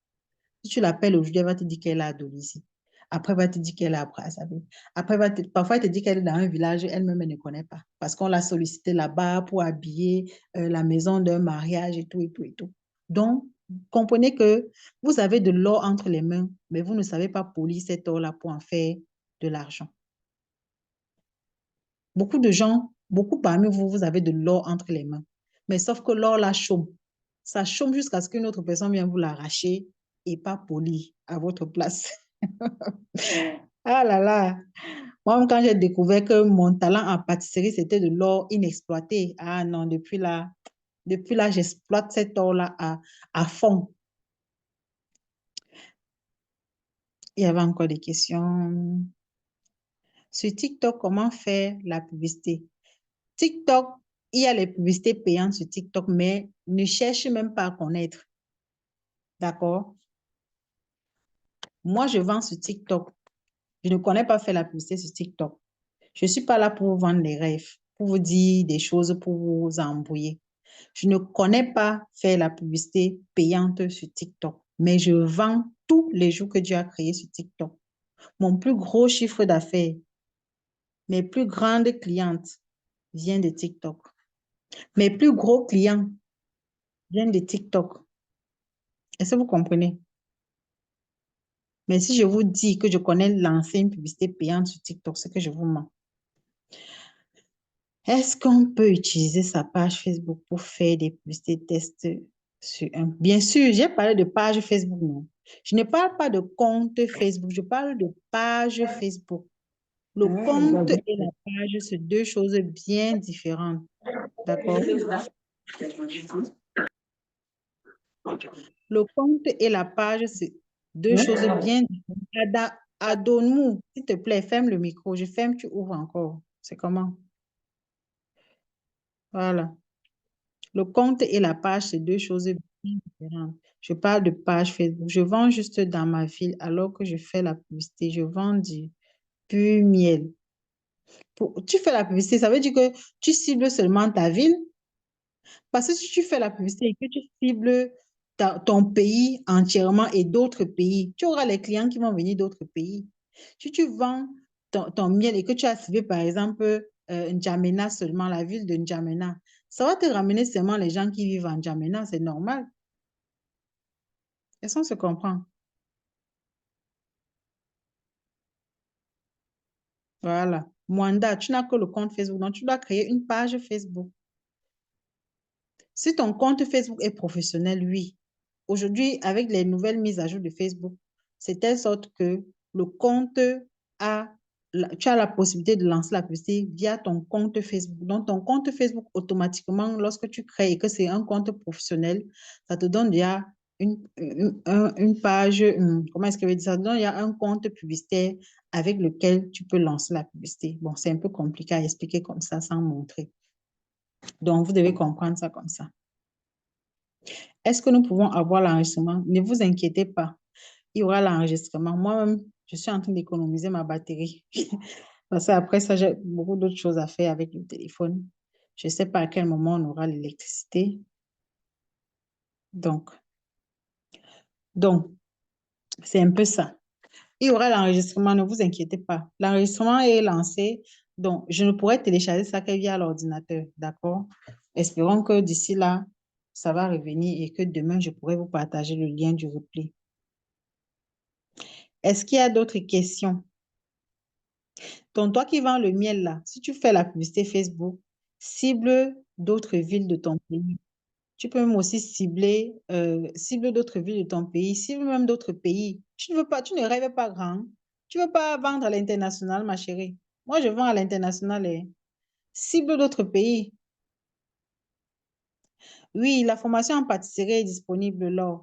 Si tu l'appelles aujourd'hui, elle va te dire qu'elle est à Dolisie. Après, elle va te dire qu'elle est à Brazzaville. Après, parfois, elle te dit qu'elle est dans un village, elle-même, elle ne connaît pas. Parce qu'on l'a sollicité là-bas pour habiller la maison d'un mariage et tout, et tout, et tout. Donc, comprenez que vous avez de l'or entre les mains, mais vous ne savez pas polir cet or-là pour en faire de l'argent. Beaucoup de gens, beaucoup parmi vous, vous avez de l'or entre les mains. Mais sauf que l'or, là, chôme. Ça chôme jusqu'à ce qu'une autre personne vienne vous l'arracher et pas polir à votre place. Ah là là. Moi, quand j'ai découvert que mon talent en pâtisserie, c'était de l'or inexploité. Ah non, depuis là, j'exploite cet or-là à fond. Il y avait encore des questions. Sur TikTok, comment faire la publicité? TikTok, il y a les publicités payantes sur TikTok, mais ne cherche même pas à connaître. D'accord? Moi, je vends sur TikTok. Je ne connais pas faire la publicité sur TikTok. Je ne suis pas là pour vous vendre des rêves, pour vous dire des choses, pour vous embrouiller. Je ne connais pas faire la publicité payante sur TikTok, mais je vends tous les jours que Dieu a créé sur TikTok. Mon plus gros chiffre d'affaires, mes plus grandes clientes viennent de TikTok. Mes plus gros clients viennent de TikTok. Est-ce que vous comprenez? Mais si je vous dis que je connais l'ancienne publicité payante sur TikTok, c'est que je vous mens. Est-ce qu'on peut utiliser sa page Facebook pour faire des publicités tests sur un... Bien sûr, j'ai parlé de page Facebook, non. Je ne parle pas de compte Facebook, je parle de page Facebook. Le compte et la page, c'est deux choses bien différentes. D'accord? Le compte et la page, c'est deux choses bien différentes. Adonne-moi, s'il te plaît, ferme le micro. Je ferme, tu ouvres encore. C'est comment? Voilà. Le compte et la page, c'est deux choses bien différentes. Je parle de page Facebook. Je vends juste dans ma ville alors que je fais la publicité. Je vends du pur miel. Tu fais la publicité, ça veut dire que tu cibles seulement ta ville. Parce que si tu fais la publicité et que tu cibles ton pays entièrement et d'autres pays, tu auras les clients qui vont venir d'autres pays. Si tu vends ton miel et que tu as ciblé, par exemple, N'Djamena seulement, la ville de N'Djamena, ça va te ramener seulement les gens qui vivent en N'Djamena, c'est normal. Est-ce qu'on se comprend? Voilà. Mwanda, tu n'as que le compte Facebook, donc tu dois créer une page Facebook. Si ton compte Facebook est professionnel, oui. Aujourd'hui, avec les nouvelles mises à jour de Facebook, c'est telle sorte que le compte a, tu as la possibilité de lancer la publicité via ton compte Facebook. Donc, ton compte Facebook, automatiquement, lorsque tu crées et que c'est un compte professionnel, ça te donne déjà une page, comment est-ce que je vais dire ça? Ça te donne déjà un compte publicitaire avec lequel tu peux lancer la publicité. Bon, c'est un peu compliqué à expliquer comme ça sans montrer. Donc, vous devez comprendre ça comme ça. Est-ce que nous pouvons avoir l'enregistrement? Ne vous inquiétez pas, il y aura l'enregistrement. Moi-même, je suis en train d'économiser ma batterie. Parce qu'après ça, j'ai beaucoup d'autres choses à faire avec le téléphone. Je ne sais pas à quel moment on aura l'électricité. Donc, donc, c'est un peu ça. Il y aura l'enregistrement, ne vous inquiétez pas. L'enregistrement est lancé, donc je ne pourrai télécharger ça que via l'ordinateur, d'accord? Espérons que d'ici là, ça va revenir et que demain, je pourrai vous partager le lien du replay. Est-ce qu'il y a d'autres questions? Donc, toi qui vends le miel là, si tu fais la publicité Facebook, cible d'autres villes de ton pays. Tu peux même aussi cible d'autres villes de ton pays, cible même d'autres pays. Tu ne veux pas, tu ne rêves pas grand. Tu ne veux pas vendre à l'international, ma chérie. Moi, je vends à l'international. Cible d'autres pays. Oui, la formation en pâtisserie est disponible là.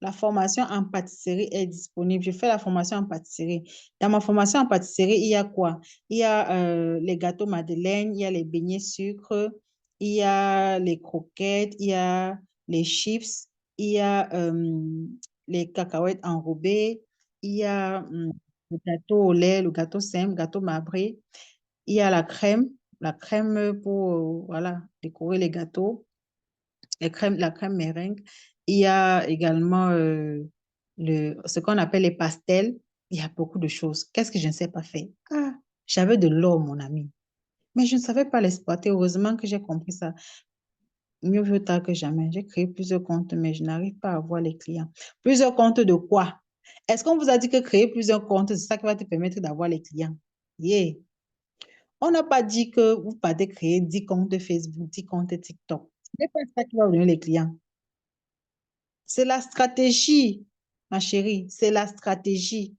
La formation en pâtisserie est disponible. Je fais la formation en pâtisserie. Dans ma formation en pâtisserie, il y a quoi? Il y a les gâteaux madeleine, il y a les beignets sucre, il y a les croquettes, il y a les chips, il y a les cacahuètes enrobées, il y a le gâteau au lait, le gâteau simple, le gâteau marbré. Il y a la crème pour voilà, décorer les gâteaux la crème meringue. Il y a également ce qu'on appelle les pastels. Il y a beaucoup de choses. Qu'est-ce que je ne sais pas faire? Ah, j'avais de l'or, mon ami. Mais je ne savais pas l'exploiter. Heureusement que j'ai compris ça. Mieux vaut tard que jamais. J'ai créé plusieurs comptes, mais je n'arrive pas à avoir les clients. Plusieurs comptes de quoi? Est-ce qu'on vous a dit que créer plusieurs comptes, c'est ça qui va te permettre d'avoir les clients? Yeah. On n'a pas dit que vous partez créer 10 comptes de Facebook, 10 comptes TikTok. Ce n'est pas ça qui va vous donner les clients. C'est la stratégie, ma chérie, c'est la stratégie.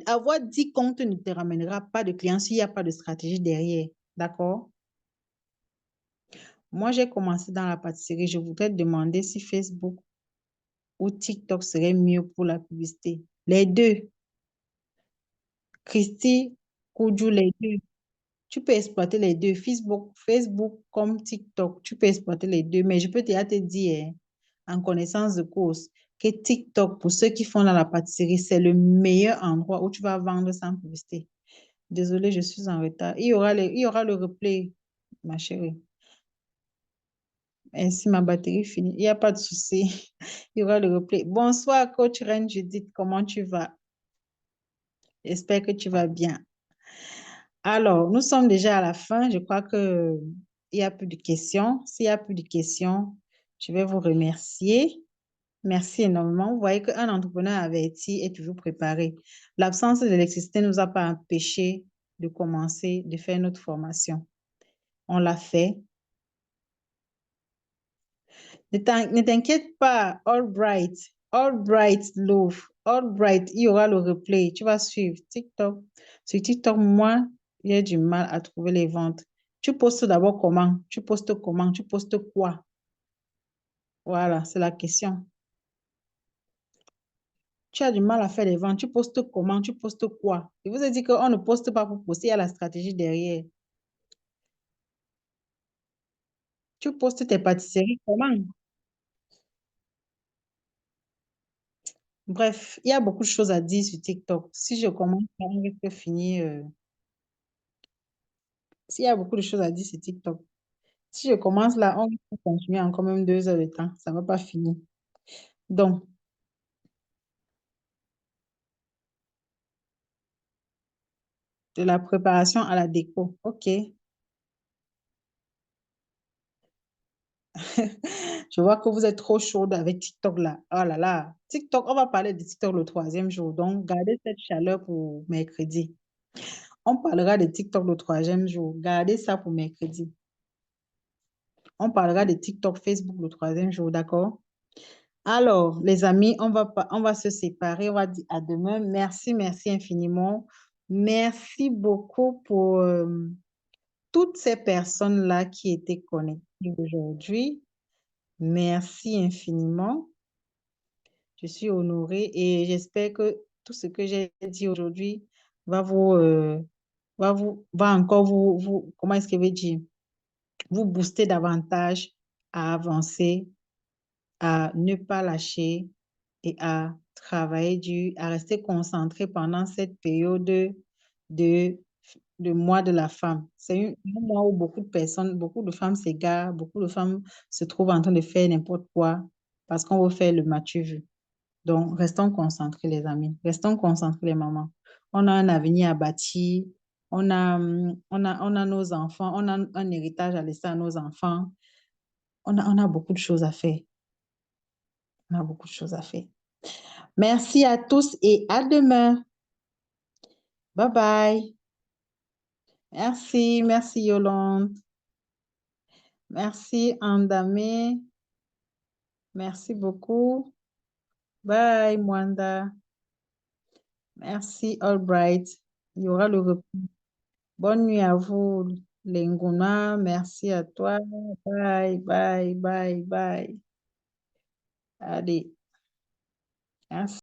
Avoir 10 comptes ne te ramènera pas de clients s'il n'y a pas de stratégie derrière. D'accord? Moi, j'ai commencé dans la pâtisserie. Je voudrais te demander si Facebook ou TikTok serait mieux pour la publicité. Les deux. Christy, Koudjou, les deux. Tu peux exploiter les deux. Facebook comme TikTok, tu peux exploiter les deux. Mais je peux déjà te dire, en connaissance de cause, que TikTok, pour ceux qui font dans la pâtisserie, c'est le meilleur endroit où tu vas vendre sans publicité. Désolée, je suis en retard. Il y aura le replay, ma chérie. Ainsi, ma batterie finit. Il n'y a pas de souci. Il y aura le replay. Bonsoir, coach Reine Judith. Comment tu vas? J'espère que tu vas bien. Alors, nous sommes déjà à la fin. Je crois que il y a plus de questions. S'il n'y a plus de questions, je vais vous remercier. Merci énormément. Vous voyez qu'un entrepreneur averti est toujours préparé. L'absence de l'électricité ne nous a pas empêché de commencer, de faire notre formation. On l'a fait. Ne t'inquiète pas. All bright, love. All bright. Il y aura le replay. Tu vas suivre TikTok. Sur TikTok, moi, j'ai du mal à trouver les ventes. Tu postes d'abord comment? Tu postes comment? Tu postes quoi? Voilà, c'est la question. Tu as du mal à faire les ventes. Tu postes comment? Tu postes quoi? Je vous ai dit qu'on ne poste pas pour poster, il y a la stratégie derrière. Tu postes tes pâtisseries comment? Bref, il y a beaucoup de choses à dire sur TikTok. Si je commence, on risque finir. S'il y a beaucoup de choses à dire sur TikTok. Si je commence là, on va continuer encore même 2 heures de temps. Ça ne va pas finir. Donc, de la préparation à la déco. OK. Je vois que vous êtes trop chaude avec TikTok là. Oh là là. TikTok, on va parler de TikTok le troisième jour. Donc, gardez cette chaleur pour mercredi. On parlera de TikTok le troisième jour. Gardez ça pour mercredi. On parlera de TikTok, Facebook le troisième jour, d'accord? Alors, les amis, on va se séparer. On va dire à demain. Merci, merci infiniment. Merci beaucoup pour toutes ces personnes-là qui étaient connectées aujourd'hui. Merci infiniment. Je suis honorée et j'espère que tout ce que j'ai dit aujourd'hui va va encore comment est-ce que je vais dire, vous booster davantage à avancer, à ne pas lâcher et à travailler dur, à rester concentré pendant cette période de de mois de la femme. C'est un mois où beaucoup de personnes, beaucoup de femmes s'égarent, beaucoup de femmes se trouvent en train de faire n'importe quoi parce qu'on veut faire le matu vu. Donc, restons concentrés, les amis. Restons concentrés, les mamans. On a un avenir à bâtir. On a nos enfants. On a un héritage à laisser à nos enfants. On a beaucoup de choses à faire. On a beaucoup de choses à faire. Merci à tous et à demain. Bye bye. Merci, merci Yolande. Merci Andamé. Merci beaucoup. Bye Mwanda. Merci Albright. Il y aura le repas. Bonne nuit à vous, Lenguna. Merci à toi. Bye, bye, bye, bye. Allez. Merci.